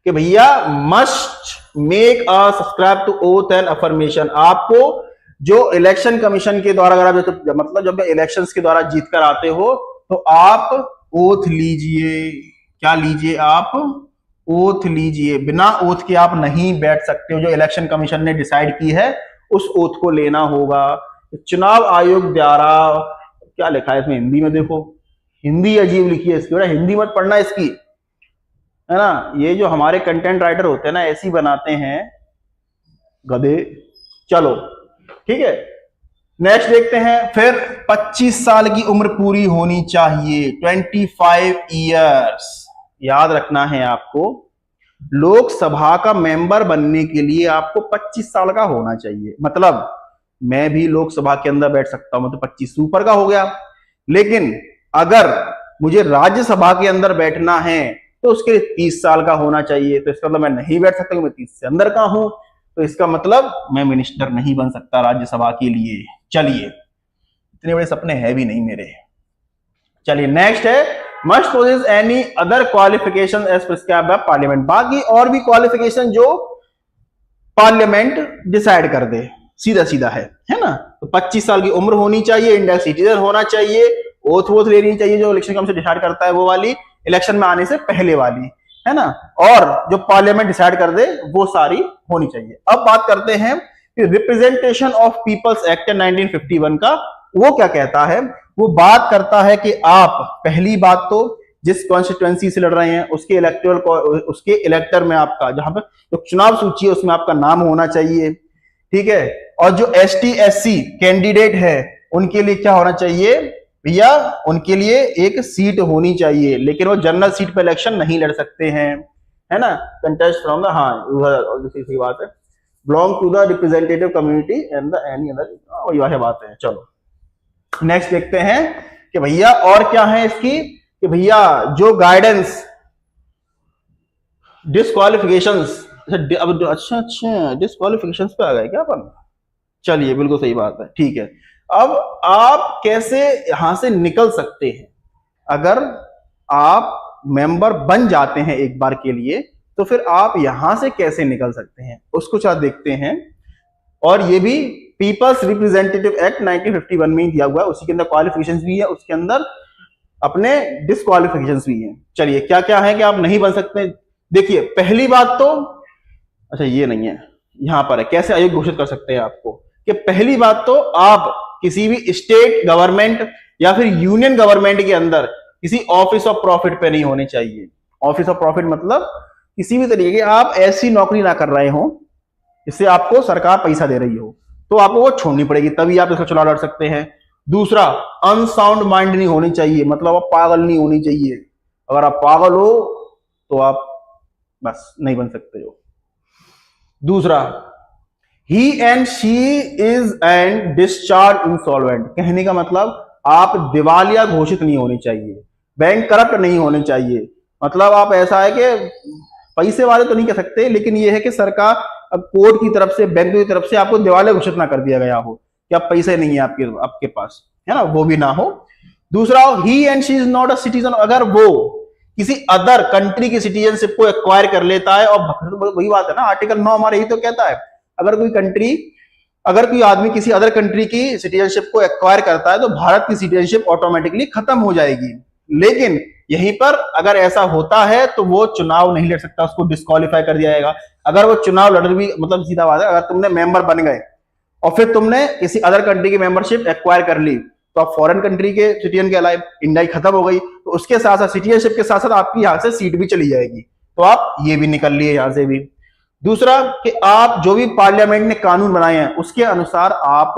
कि भैया must make a subscribe to oath and affirmation. आपको जो इलेक्शन कमीशन के द्वारा अगर आप मतलब जब इलेक्शंस के द्वारा जीत कर आते हो तो आप ओथ लीजिए। क्या लीजिए आप? ओथ लीजिए। बिना ओथ के आप नहीं बैठ सकते हो। जो इलेक्शन कमीशन ने डिसाइड की है उस ओथ को लेना होगा। चुनाव आयोग द्वारा क्या लिखा है इसमें हिंदी में, देखो हिंदी अजीब लिखी है इसकी, बड़ा हिंदी मत पढ़ना इसकी, है ना। ये जो हमारे कंटेंट राइटर होते हैं ना ऐसी बनाते हैं गधे। चलो ठीक है नेक्स्ट देखते हैं। फिर 25 साल की उम्र पूरी होनी चाहिए, 25 इयर्स। याद रखना है आपको, लोकसभा का मेंबर बनने के लिए आपको 25 साल का होना चाहिए। मतलब मैं भी लोकसभा के अंदर बैठ सकता हूं, तो 25 से ऊपर का हो गया। लेकिन अगर मुझे राज्यसभा के अंदर बैठना है तो उसके लिए 30 साल का होना चाहिए। तो इसका मतलब मैं नहीं बैठ सकता, मैं 30 से अंदर का हूं, तो इसका मतलब मैं मिनिस्टर नहीं बन सकता राज्यसभा के लिए। चलिए इतने बड़े सपने हैं भी नहीं मेरे। चलिए नेक्स्ट है must possess any other qualification as prescribed by parliament. बाकी और भी क्वालिफिकेशन जो पार्लियामेंट डिसाइड कर दे, सीधा सीधा है ना। तो 25 साल की उम्र होनी चाहिए, इंडिया सिटीजन होना चाहिए, ओथ वोथ लेनी चाहिए जो इलेक्शन कमीशन डिसाइड करता है वो वाली, इलेक्शन में आने से पहले वाली, है ना। और जो पार्लियामेंट डिसाइड कर दे वो सारी होनी चाहिए। अब बात करते हैं कि रिप्रेजेंटेशन ऑफ पीपल्स एक्ट 1951 का वो क्या कहता है। वो बात करता है कि आप पहली बात तो जिस कॉन्स्टिट्यूएंसी से लड़ रहे हैं उसके उसके इलेक्टर में आपका जहां पर जो चुनाव सूची है उसमें आपका नाम होना चाहिए, ठीक है। और जो एसटी/एससी कैंडिडेट है उनके लिए क्या होना चाहिए भैया, उनके लिए एक सीट होनी चाहिए, लेकिन वो जनरल सीट पे इलेक्शन नहीं लड़ सकते हैं, है ना। कंटेस्ट फ्रॉम द, हाँ दूसरी बात है, belong to the representative community and the any other, वही वाली बात है। चलो नेक्स्ट देखते हैं कि भैया और क्या है इसकी, कि भैया जो गाइडेंस डिस्क्वालिफिकेशंस, अब अच्छा डिस्क्वालिफिकेशंस पे आ गए क्या अपन। चलिए बिल्कुल सही बात है, ठीक है। अब आप कैसे यहां से निकल सकते हैं। अगर आप मेंबर बन जाते हैं एक बार के लिए तो फिर आप यहां से कैसे निकल सकते हैं उसको चाहे देखते हैं। और ये भी पीपल्स रिप्रेजेंटेटिव एक्ट 1951 में ही दिया हुआ है, उसी के अंदर क्वालिफिकेशंस भी है, उसके अंदर अपने डिस्क्वालिफिकेशंस भी हैं। चलिए क्या क्या है कि आप नहीं बन सकते। देखिए पहली बात तो, अच्छा ये नहीं है, यहां पर है कैसे आयोग घोषित कर सकते हैं आपको, कि पहली बात तो आप किसी भी स्टेट गवर्नमेंट या फिर यूनियन गवर्नमेंट के अंदर किसी ऑफिस ऑफ प्रॉफिट पे नहीं होने चाहिए। ऑफिस ऑफ प्रॉफिट मतलब किसी भी तरीके की आप ऐसी नौकरी ना कर रहे हो जिससे आपको सरकार पैसा दे रही हो, तो आपको वो छोड़नी पड़ेगी, तभी आप इसका चुनाव लड़ सकते हैं। दूसरा, अनसाउंड माइंड नहीं होनी चाहिए, मतलब आप पागल नहीं होनी चाहिए। अगर आप पागल हो तो आप बस नहीं बन सकते हो। दूसरा, he and she is undischarged insolvent, कहने का मतलब आप दिवालिया घोषित नहीं होने चाहिए, बैंक करप्ट नहीं होने चाहिए। मतलब आप ऐसा है कि पैसे वाले तो नहीं कह सकते, लेकिन ये है कि सरकार कोर्ट की तरफ से, बैंक की तरफ से आपको दिवालिया घोषित ना कर दिया गया हो कि अब पैसे नहीं है आपके आपके पास, है ना, वो भी ना हो। दूसरा, he and she is not a citizen, अगर वो किसी अदर कंट्री की सिटीजनशिप को एक्वायर कर लेता है, और वही बात है ना, आर्टिकल 9 हमारे यही तो कहता है, अगर कोई आदमी किसी अदर कंट्री की सिटीजनशिप को एक्वायर करता है तो भारत की सिटीजनशिप ऑटोमेटिकली खत्म हो जाएगी। लेकिन यहीं पर अगर ऐसा होता है तो वो चुनाव नहीं लड़ सकता, उसको डिस्क्वालीफाई कर दिया जाएगा। अगर वो चुनाव लड़ भी, मतलब सीधा बात है, अगर तुमने मेंबर बन गए और फिर तुमने किसी अदर कंट्री की मेंबरशिप एक्वायर कर ली तो आप फॉरेन कंट्री के सिटीजन कहलाए, इंडिया ही खत्म हो गई। तो उसके साथ साथ सिटीजनशिप के साथ साथ आपकी यहां से सीट भी चली जाएगी, तो आप ये भी निकल लिए यहां से भी। दूसरा कि आप जो भी पार्लियामेंट ने कानून बनाए हैं उसके अनुसार आप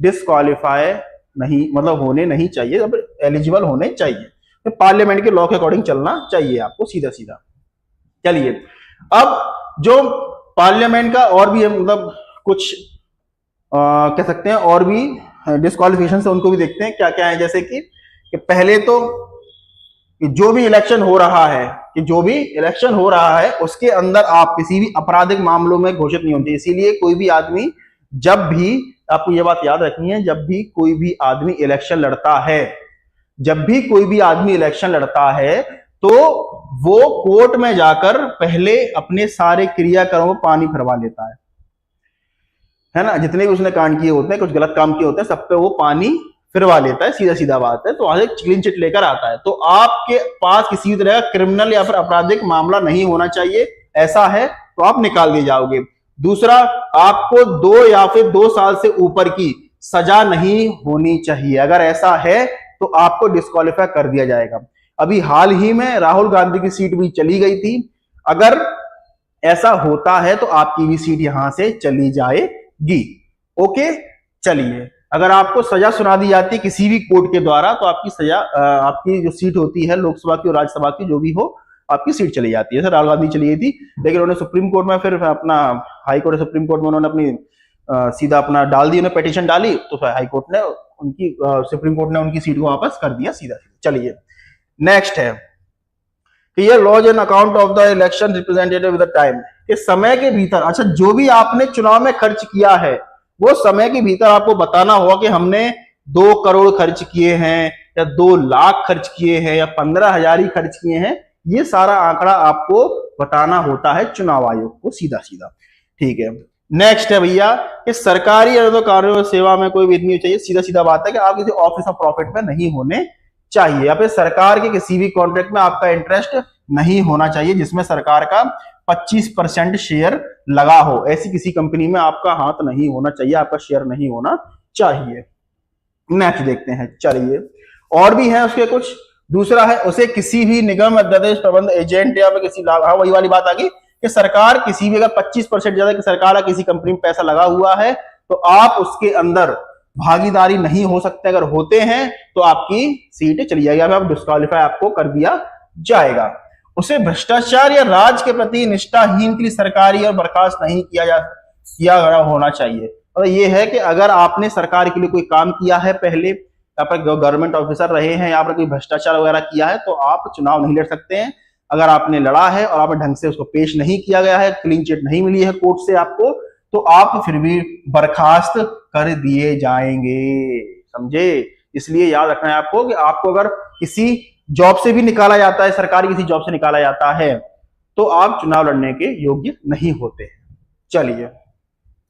डिस्क्वालीफाई नहीं, मतलब होने नहीं चाहिए, अब एलिजिबल होने चाहिए, तो पार्लियामेंट के लॉ के अकॉर्डिंग चलना चाहिए आपको, सीधा सीधा। चलिए, अब जो पार्लियामेंट का और भी मतलब कुछ कह सकते हैं और भी डिस्क्वालिफिकेशन से, उनको भी देखते हैं क्या क्या है। जैसे कि पहले तो कि जो भी इलेक्शन हो रहा है उसके अंदर आप किसी भी आपराधिक मामलों में घोषित नहीं होते। इसीलिए कोई भी आदमी, जब भी, आपको यह बात याद रखनी है, जब भी कोई भी आदमी इलेक्शन लड़ता है तो वो कोर्ट में जाकर पहले अपने सारे क्रियाकर्मों को पानी फिरवा लेता है ना, जितने भी उसने कांड किए होते हैं, कुछ गलत काम किए होते हैं, सब पे वो पानी फिरवा लेता है, सीधा सीधा बात है। तो वहां से क्लीन चिट लेकर आता है। तो आपके पास किसी तरह का क्रिमिनल या फिर आपराधिक मामला नहीं होना चाहिए, ऐसा है तो आप निकाल दिए जाओगे। दूसरा, आपको 2 या फिर 2 साल से ऊपर की सजा नहीं होनी चाहिए, अगर ऐसा है तो आपको डिस्क्वालीफाई कर दिया जाएगा। अभी हाल ही में राहुल गांधी की सीट भी चली गई थी, अगर ऐसा होता है तो आपकी भी सीट यहां से चली जाएगी। ओके, चलिए, अगर आपको सजा सुना दी जाती है किसी भी कोर्ट के द्वारा तो आपकी सजा, आपकी जो सीट होती है लोकसभा की और राज्यसभा की जो भी हो, आपकी सीट चली जाती है। जैसे राहुल गांधी चली गई थी, लेकिन उन्होंने सुप्रीम कोर्ट में, फिर अपना हाई कोर्ट, सुप्रीम कोर्ट में उन्होंने अपनी सीधा अपना डाल दी, उन्हें पिटीशन डाली, तो हाई कोर्ट ने उनकी, सुप्रीम कोर्ट ने उनकी सीट को वापस कर दिया सीधा। चलिए, नेक्स्ट है कि ये laws an account of the election representative with the time, कि समय के भीतर, अच्छा, जो भी आपने चुनाव में खर्च किया है वो समय के भीतर आपको बताना होगा कि हमने 2 करोड़ खर्च किए हैं या 2 लाख खर्च किए हैं या 15,000 ही खर्च किए हैं। ये सारा आंकड़ा आपको बताना होता है चुनाव आयोग को, सीधा सीधा। ठीक है, नेक्स्ट है भैया कि सरकारी कार्यों सेवा में कोई भी नहीं चाहिए, सीधा सीधा बात है कि आप किसी ऑफिस ऑफ प्रॉफिट में नहीं होने चाहिए, या फिर सरकार के किसी भी कॉन्ट्रैक्ट में आपका इंटरेस्ट नहीं होना चाहिए जिसमें सरकार का 25% शेयर लगा हो, ऐसी किसी कंपनी में आपका हाथ नहीं होना चाहिए, आपका शेयर नहीं होना चाहिए। नेक्स्ट देखते हैं, चलिए, और भी है उसके कुछ। दूसरा है, उसे किसी भी निगम, अध्यादेश, प्रबंध एजेंट या फिर किसी लाभ, हाँ वही वाली बात आ गई कि सरकार किसी भी, अगर 25% ज्यादा कि सरकार का किसी कंपनी में पैसा लगा हुआ है तो आप उसके अंदर भागीदारी नहीं हो सकते, अगर होते हैं तो आपकी सीट चली जाएगी, आप डिस्क्वालीफाई आपको कर दिया जाएगा। उसे भ्रष्टाचार या राज के प्रति निष्ठाहीन के लिए सरकारी और बर्खास्त नहीं किया गया होना चाहिए। और ये है कि अगर आपने सरकार के लिए कोई काम किया है पहले, या पर गवर्नमेंट ऑफिसर रहे हैं, या पर कोई भ्रष्टाचार वगैरह किया है, तो आप चुनाव नहीं लड़ सकते हैं। अगर आपने लड़ा है और आपने ढंग से उसको पेश नहीं किया गया है, क्लीन चिट नहीं मिली है कोर्ट से आपको, तो आप फिर भी बर्खास्त कर दिए जाएंगे, समझे। इसलिए याद रखना है आपको कि आपको अगर किसी जॉब से भी निकाला जाता है, सरकारी किसी जॉब से निकाला जाता है, तो आप चुनाव लड़ने के योग्य नहीं होते। चलिए,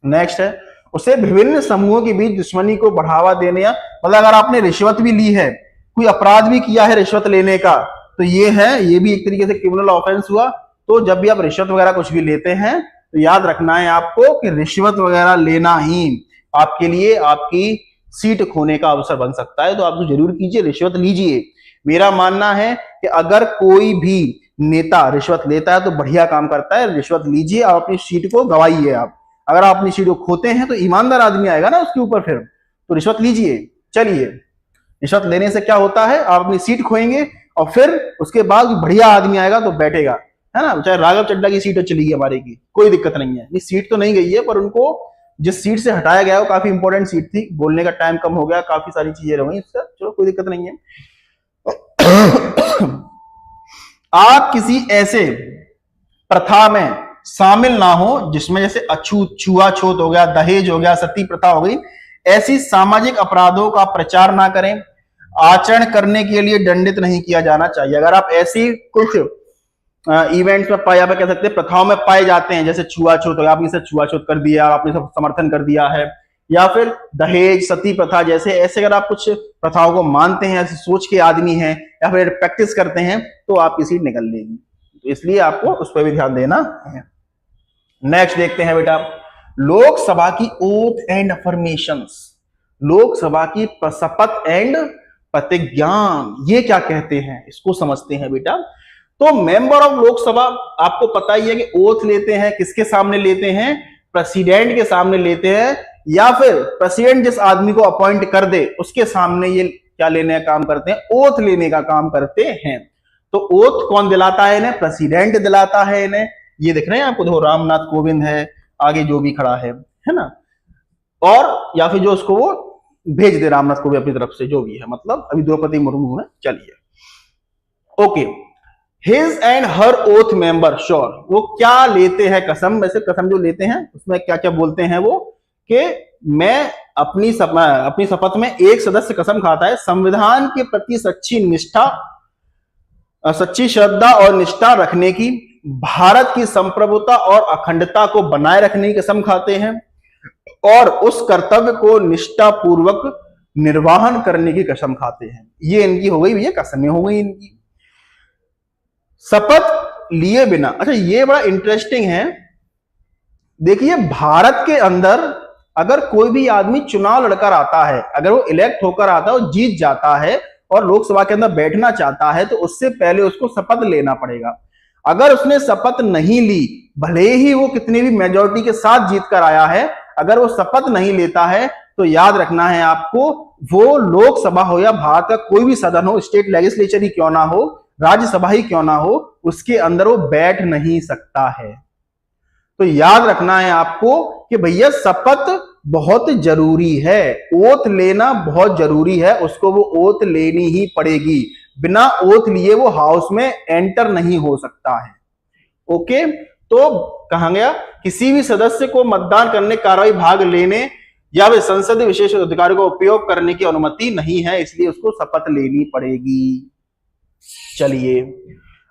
नेक्स्ट है, उसे विभिन्न समूहों के बीच दुश्मनी को बढ़ावा देने, या मतलब अगर आपने रिश्वत भी ली है, कोई अपराध भी किया है रिश्वत लेने का, तो ये भी एक तरीके से क्रिमिनल ऑफेंस हुआ। तो जब भी आप रिश्वत वगैरह कुछ भी लेते हैं तो याद रखना है आपको कि रिश्वत वगैरह लेना ही आपके लिए आपकी सीट खोने का अवसर बन सकता है। तो आप जरूर कीजिए, रिश्वत लीजिए। मेरा मानना है कि अगर कोई भी नेता रिश्वत लेता है तो बढ़िया काम करता है, रिश्वत लीजिए और अपनी सीट को गवाइए। आप अगर आप अपनी सीट को खोते हैं तो ईमानदार आदमी आएगा ना उसके ऊपर, फिर तो रिश्वत लीजिए। चलिए, रिश्वत लेने से क्या होता है, आप अपनी सीट खोएंगे और फिर उसके बाद बढ़िया आदमी आएगा तो बैठेगा, है ना। चाहे राघव चड्डा की सीट चली गई हमारे की, कोई दिक्कत नहीं है। ये सीट तो नहीं गई है, पर उनको जिस सीट से हटाया गया वो काफी इंपॉर्टेंट सीट थी, बोलने का टाइम कम हो गया, काफी सारी चीजें रही इससे, चलो कोई दिक्कत नहीं है। आप किसी ऐसे प्रथा में शामिल ना हो, जिसमें जैसे छुआछूत हो गया, दहेज हो गया, सती प्रथा हो गई, ऐसी सामाजिक अपराधों का प्रचार ना करें। आचरण करने के लिए दंडित नहीं किया जाना चाहिए। अगर आप ऐसी कुछ इवेंट्स में पाया कह सकते हैं प्रथाओं में पाए जाते हैं, जैसे छुआछूत हो, आपने सब छुआछूत कर दिया, आपने सब समर्थन कर दिया है, या फिर दहेज, सती प्रथा जैसे ऐसे अगर आप कुछ प्रथाओं को मानते हैं, ऐसे सोच के आदमी हैं या फिर प्रैक्टिस करते हैं, तो आपकी सीट निकल लेगी। तो इसलिए आपको उस पर भी ध्यान देना है। नेक्स्ट देखते हैं बेटा, लोकसभा की ओथ एंड अफर्मेशंस। लोकसभा की शपथ एंड प्रतिज्ञा, ये क्या कहते हैं, इसको समझते हैं बेटा। तो मेंबर ऑफ लोकसभा आपको पता ही है कि ओथ लेते हैं, किसके सामने लेते हैं, प्रेसिडेंट के सामने लेते हैं, या फिर प्रेसिडेंट जिस आदमी को अपॉइंट कर दे उसके सामने ये क्या लेने का काम करते हैं, ओथ लेने का काम करते हैं। तो ओथ कौन दिलाता है इन्हें, प्रेसिडेंट दिलाता है इन्हें। ये दिख रहे हैं आपको, देखो रामनाथ कोविंद है, आगे जो भी खड़ा है ना, और या फिर जो उसको वो भेज दे रामनाथ कोविंद अपनी तरफ से, जो भी है, मतलब अभी द्रौपदी मुर्मू है। चलिए okay, his and her oath member sure, वो क्या लेते हैं कसम, वैसे कसम जो लेते हैं उसमें क्या क्या बोलते हैं वो, कि मैं अपनी शपथ में एक सदस्य कसम खाता है संविधान के प्रति सच्ची श्रद्धा और निष्ठा रखने की, भारत की संप्रभुता और अखंडता को बनाए रखने की कसम खाते हैं, और उस कर्तव्य को निष्ठा पूर्वक निर्वाहन करने की कसम खाते हैं। ये इनकी हो गई भैया, कसमें हो गई इनकी। शपथ लिए बिना, अच्छा ये बड़ा इंटरेस्टिंग है, देखिए भारत के अंदर अगर कोई भी आदमी चुनाव लड़कर आता है, अगर वो इलेक्ट होकर आता है, वो जीत जाता है और लोकसभा के अंदर बैठना चाहता है, तो उससे पहले उसको शपथ लेना पड़ेगा। अगर उसने शपथ नहीं ली, भले ही वो कितनी भी मेजोरिटी के साथ जीत कर आया है, अगर वो शपथ नहीं लेता है तो याद रखना है आपको, वो लोकसभा हो या भारत का कोई भी सदन हो, स्टेट लेजिस्लेचर ही क्यों ना हो, राज्यसभा ही क्यों ना हो, उसके अंदर वो बैठ नहीं सकता है। तो याद रखना है आपको कि भैया शपथ बहुत जरूरी है, ओथ लेना बहुत जरूरी है, उसको वो ओथ लेनी ही पड़ेगी, बिना ओथ लिए वो हाउस में एंटर नहीं हो सकता है। ओके, तो कहा गया किसी भी सदस्य को मतदान करने, कार्रवाई भाग लेने या वे संसदीय विशेष अधिकारों का उपयोग करने की अनुमति नहीं है, इसलिए उसको शपथ लेनी पड़ेगी। चलिए,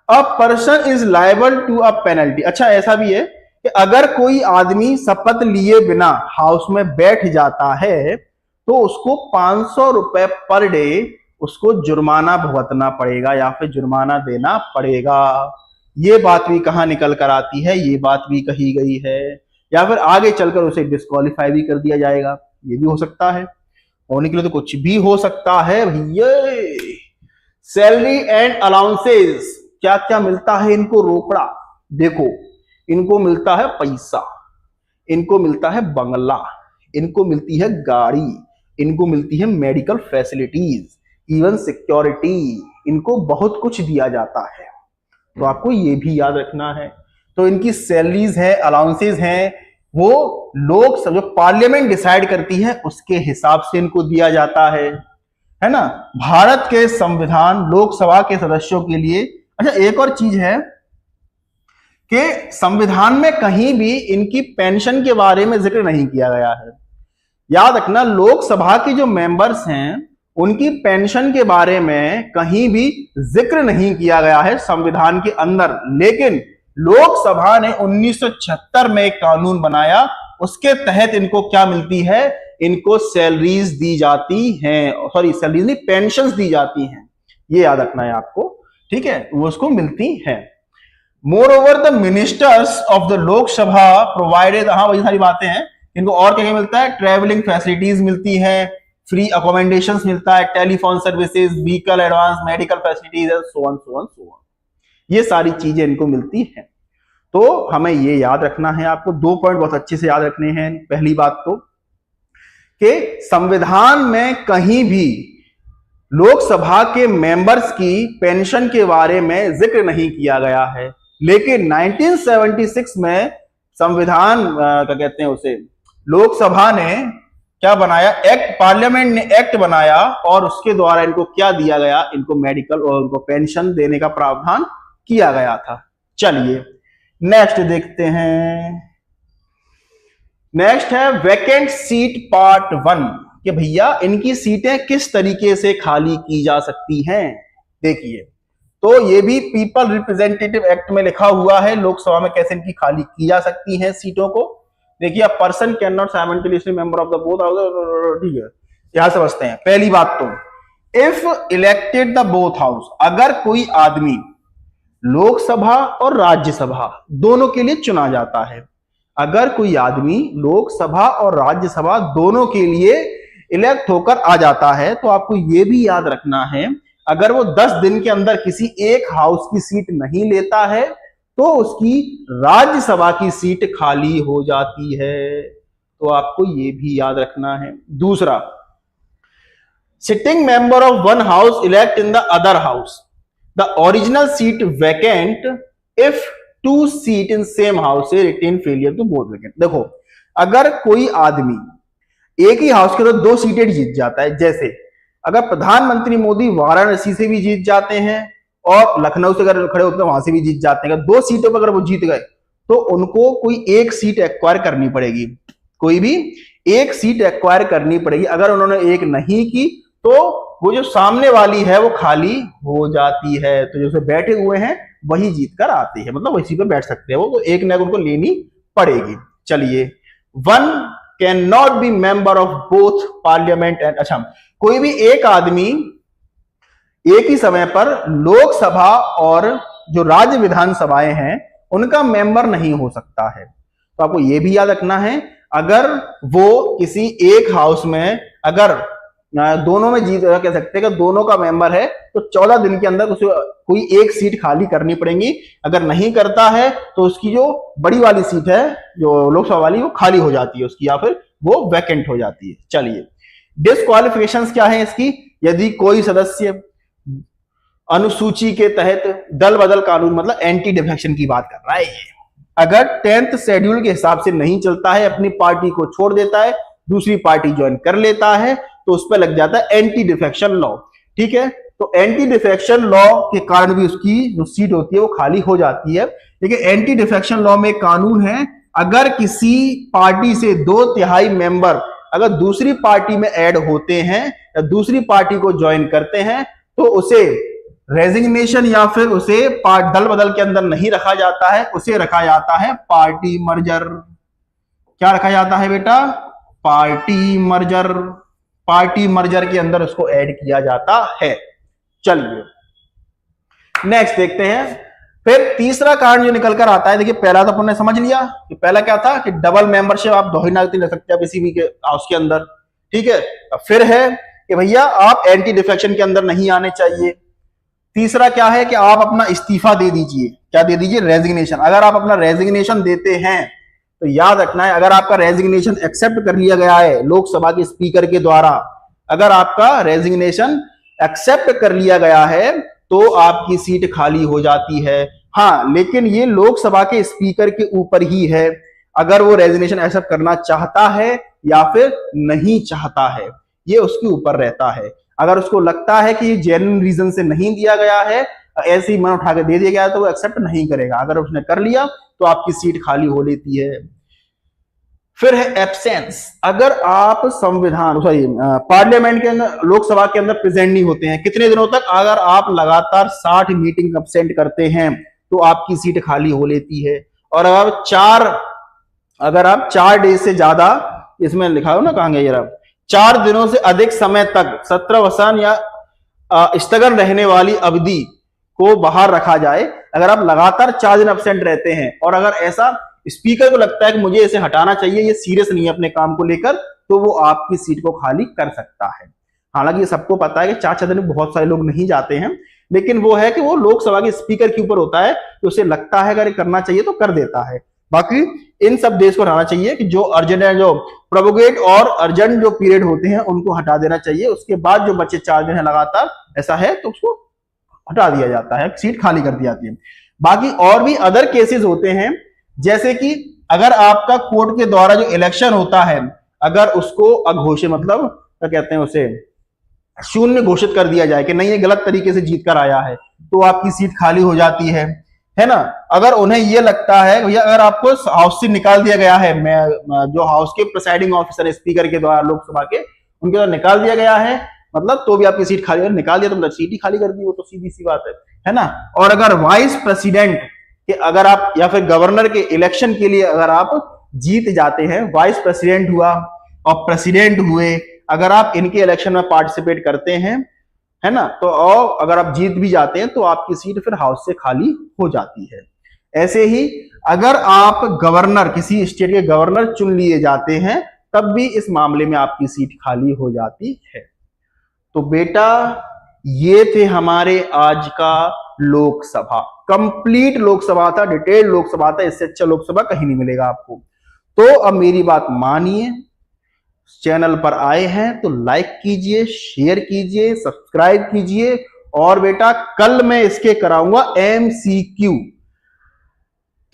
a person is liable to a penalty. अच्छा ऐसा भी है कि अगर कोई आदमी शपथ लिए बिना हाउस में बैठ जाता है तो उसको 500 रुपए पर डे उसको जुर्माना भुगतना पड़ेगा या फिर जुर्माना देना पड़ेगा। ये बात भी कहां निकल कर आती है, ये बात भी कही गई है, या फिर आगे चलकर उसे डिस्क्वालीफाई भी कर दिया जाएगा, ये भी हो सकता है, होने के लिए तो कुछ भी हो सकता है भैया। सैलरी एंड अलाउंसेस, क्या क्या मिलता है इनको, रोकड़ा, देखो इनको मिलता है पैसा, इनको मिलता है बंगला, इनको मिलती है गाड़ी, इनको मिलती है मेडिकल फैसिलिटीज, इवन सिक्योरिटी, इनको बहुत कुछ दिया जाता है। तो आपको ये भी याद रखना है। तो इनकी सैलरीज है, अलाउंसेस हैं, वो लोग जो पार्लियामेंट डिसाइड करती है उसके हिसाब से इनको दिया जाता है ना। भारत के संविधान लोकसभा के सदस्यों के लिए, अच्छा एक और चीज है कि संविधान में कहीं भी इनकी पेंशन के बारे में जिक्र नहीं किया गया है। याद रखना, लोकसभा के जो मेंबर्स हैं उनकी पेंशन के बारे में कहीं भी जिक्र नहीं किया गया है संविधान के अंदर, लेकिन लोकसभा ने 1976 में एक कानून बनाया, उसके तहत इनको क्या मिलती है, इनको सैलरीज दी जाती हैं, सॉरी सैलरीज नहीं, पेंशंस दी जाती हैं, ये याद रखना है आपको, ठीक है, वो उसको मिलती है। More over the ministers of the Lok Sabha provided, हाँ वही सारी बातें हैं, इनको और क्या क्या मिलता है, ट्रेवलिंग फैसिलिटीज मिलती है, फ्री अकोमोडेशंस मिलता है, telephone services, vehicle advance, medical facilities, so on so on so on, ये सारी चीजें इनको मिलती हैं। तो हमें ये याद रखना है, आपको 2 पॉइंट बहुत अच्छे से याद रखने हैं। पहली बात तो कि संविधान में कहीं भी लोकसभा के मेंबर्स की पेंशन के बारे में जिक्र नहीं किया गया है, लेकिन 1976 में संविधान क्या कहते हैं उसे, लोकसभा ने क्या बनाया, एक्ट, पार्लियामेंट ने एक्ट बनाया और उसके द्वारा इनको क्या दिया गया, इनको मेडिकल और उनको पेंशन देने का प्रावधान किया गया था। चलिए नेक्स्ट देखते हैं, नेक्स्ट है वैकेंट सीट पार्ट 1 कि भैया इनकी सीटें किस तरीके से खाली की जा सकती हैं। देखिए, तो ये भी पीपल रिप्रेजेंटेटिव एक्ट में लिखा हुआ है लोकसभा में कैसे इनकी खाली की जा सकती हैं सीटों को। देखिए, a person can not simultaneously member of the both house, ठीक है, यहां समझते हैं। पहली बात तो if elected the both house, अगर कोई आदमी लोकसभा और राज्यसभा दोनों के लिए चुना जाता है, अगर कोई आदमी लोकसभा और राज्यसभा दोनों के लिए इलेक्ट होकर आ जाता है, तो आपको यह भी याद रखना है अगर वो 10 दिन के अंदर किसी एक हाउस की सीट नहीं लेता है तो उसकी राज्यसभा की सीट खाली हो जाती है। तो आपको यह भी याद रखना है। दूसरा, sitting member of one house elect in the other house, the original seat vacant if 2 seat in same house से retain failure to both vacant. देखो, अगर कोई आदमी एक ही हाउस के अंदर 2 सीटें जीत जाता है, जैसे अगर प्रधानमंत्री मोदी वाराणसी से भी जीत जाते हैं और लखनऊ से अगर खड़े होते हैं वहां से भी जीत जाते हैं, 2 सीटों पर अगर वो जीत गए तो उनको कोई एक सीट एक्वायर करनी पड़ेगी, कोई भी एक सीट एक्वायर करनी पड़ेगी। अगर उन्होंने एक नहीं की तो वो जो सामने वाली है वो खाली हो जाती है। तो जैसे बैठे हुए हैं वही जीत कर आते हैं, मतलब वही पे बैठ सकते हैं वो, तो एक नैग उनको लेनी पड़ेगी। चलिए, one can not be member of both parliament and, अच्छा, कोई भी एक आदमी एक ही समय पर लोकसभा और जो राज्य विधानसभाएं हैं उनका मेंबर नहीं हो सकता है। तो आपको यह भी याद रखना है, अगर वो किसी एक हाउस में अगर दोनों में जीत कह सकते हैं कि दोनों का मेंबर है तो 14 दिन के अंदर उसे कोई एक सीट खाली करनी पड़ेगी। अगर नहीं करता है तो उसकी जो बड़ी वाली सीट है जो लोकसभा वाली वो खाली हो जाती है उसकी, या फिर वो वैकेंट हो जाती है। चलिए, डिस्क्वालिफिकेशंस क्या है इसकी, यदि कोई सदस्य अनुसूची के तहत दल बदल कानून, मतलब एंटी डिफेक्शन की बात कर रहा है ये, अगर 10th शेड्यूल के हिसाब से नहीं चलता है, अपनी पार्टी को छोड़ देता है, दूसरी पार्टी ज्वाइन कर लेता है, तो उस पर लग जाता है एंटी डिफेक्शन लॉ। ठीक है, तो एंटी डिफेक्शन लॉ के कारण भी उसकी जो सीट होती है वो खाली हो जाती है। लेकिन एंटी डिफेक्शन लॉ में कानून है, अगर किसी पार्टी से 2/3 मेंबर अगर दूसरी पार्टी में ऐड होते हैं या दूसरी पार्टी को ज्वाइन करते हैं तो उसे रेजिग्नेशन या फिर उसे दल बदल के अंदर नहीं रखा जाता है, उसे रखा जाता है पार्टी मर्जर। क्या रखा जाता है बेटा? Party merger. पार्टी मर्जर के अंदर उसको ऐड किया जाता है। चलिए नेक्स्ट देखते हैं। फिर तीसरा कारण जो निकल कर आता है, देखिए पहला तो आपने समझ लिया कि पहला क्या था कि डबल मेंबरशिप आप दोहरी नागरिकता ले सकते हैं किसी भी के हाउस के अंदर। ठीक है, फिर है कि भैया आप एंटी डिफेक्शन के अंदर नहीं आने चाहिए। तीसरा क्या है कि आप अपना इस्तीफा दे दीजिए। क्या दे दीजिए? रेजिग्नेशन। अगर आप अपना रेजिग्नेशन देते हैं तो याद रखना है, अगर आपका रेजिग्नेशन एक्सेप्ट कर लिया गया है लोकसभा के स्पीकर के द्वारा, अगर आपका रेजिग्नेशन एक्सेप्ट कर लिया गया है तो आपकी सीट खाली हो जाती है। हाँ, लेकिन ये लोकसभा के स्पीकर के ऊपर ही है, अगर वो रेजिग्नेशन एक्सेप्ट करना चाहता है या फिर नहीं चाहता है, ये उसके ऊपर रहता है। अगर उसको लगता है कि ये जेन्युइन रीजन से नहीं दिया गया है, ऐसे ही मन उठा के दे दिया गया है, तो वो एक्सेप्ट नहीं करेगा। अगर उसने कर लिया तो आपकी सीट खाली हो लेती है। फिर है एब्सेंस। अगर आप संविधान पार्लियामेंट के अंदर, लोकसभा के अंदर प्रेजेंट नहीं होते हैं कितने दिनों तक, अगर आप लगातार 60 मीटिंग एब्सेंट करते हैं तो आपकी सीट खाली हो लेती है। और अगर आप 4 डेज से ज्यादा, इसमें लिखा हो ना, कहां गया जरा, 4 दिनों से अधिक समय तक सत्रवसान या स्थगन रहने वाली अवधि को बाहर रखा जाए, अगर आप लगातार 4 दिन एब्सेंट रहते हैं और अगर ऐसा स्पीकर को लगता है कि मुझे इसे हटाना चाहिए, ये सीरियस नहीं है अपने काम को लेकर, तो वो आपकी सीट को खाली कर सकता है। हालांकि ये सबको पता है कि 4 दिन में बहुत सारे लोग नहीं जाते हैं, लेकिन वो है कि वो लोकसभा के स्पीकर के ऊपर होता है, तो उसे लगता है अगर करना चाहिए तो कर देता है। बाकी इन सब देश को हटाना चाहिए कि जो अर्जेंट है, जो प्रोपोगेट और अर्जेंट जो पीरियड होते हैं उनको हटा देना चाहिए। उसके बाद जो बचे 4 दिन है लगातार ऐसा है तो उसको हटा दिया जाता है, सीट खाली कर दी जाती है। बाकी और भी अदर केसेस होते हैं, जैसे कि अगर आपका कोर्ट के द्वारा जो इलेक्शन होता है, अगर उसको अघोषित, मतलब क्या कहते हैं उसे, शून्य घोषित कर दिया जाए कि नहीं ये गलत तरीके से जीत कर आया है, तो आपकी सीट खाली हो जाती है। है ना। अगर उन्हें ये लगता है भैया अगर आपको हाउस से निकाल दिया गया है, मैं जो हाउस के प्रिसाइडिंग ऑफिसर स्पीकर के द्वारा लोकसभा के उनके द्वारा निकाल दिया गया है, मतलब तो भी आपकी सीट खाली, निकाल दिया तो मतलब सीट ही खाली कर दी, वो तो सीधी सी बात है ना। और अगर वाइस प्रेसिडेंट के अगर आप या फिर गवर्नर के इलेक्शन के लिए अगर आप जीत जाते हैं, वाइस प्रेसिडेंट हुआ और प्रेसिडेंट हुए, अगर आप इनके इलेक्शन में पार्टिसिपेट करते हैं, है ना, तो और अगर आप जीत भी जाते हैं तो आपकी सीट फिर हाउस से खाली हो जाती है। ऐसे ही अगर आप गवर्नर, किसी स्टेट के गवर्नर चुन लिए जाते हैं, तब भी इस मामले में आपकी सीट खाली हो जाती है। तो बेटा ये थे हमारे आज का लोकसभा, कंप्लीट लोकसभा था, डिटेल लोकसभा था, इससे अच्छा लोकसभा कहीं नहीं मिलेगा आपको। तो अब मेरी बात मानिए, चैनल पर आए हैं तो लाइक कीजिए, शेयर कीजिए, सब्सक्राइब कीजिए। और बेटा कल मैं इसके कराऊंगा एमसीक्यू,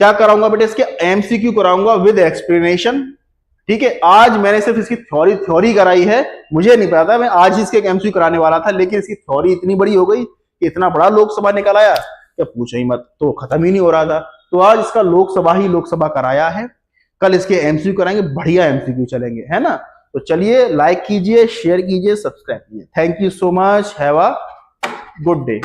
क्या कराऊंगा बेटा, इसके एमसीक्यू कराऊंगा विद एक्सप्लेनेशन, ठीक है। आज मैंने सिर्फ इसकी थ्योरी कराई है, मुझे नहीं पता था, मैं आज ही इसके एमसीक्यू कराने वाला था, लेकिन इसकी थ्योरी इतनी बड़ी हो गई कि इतना बड़ा लोकसभा निकल आया, क्या पूछो ही मत, तो खत्म ही नहीं हो रहा था। तो आज इसका लोकसभा कराया है, कल इसके एमसीक्यू कराएंगे, बढ़िया एमसीक्यू चलेंगे, है ना। तो चलिए लाइक कीजिए, शेयर कीजिए, सब्सक्राइब कीजिए। Thank you so much, have a good day.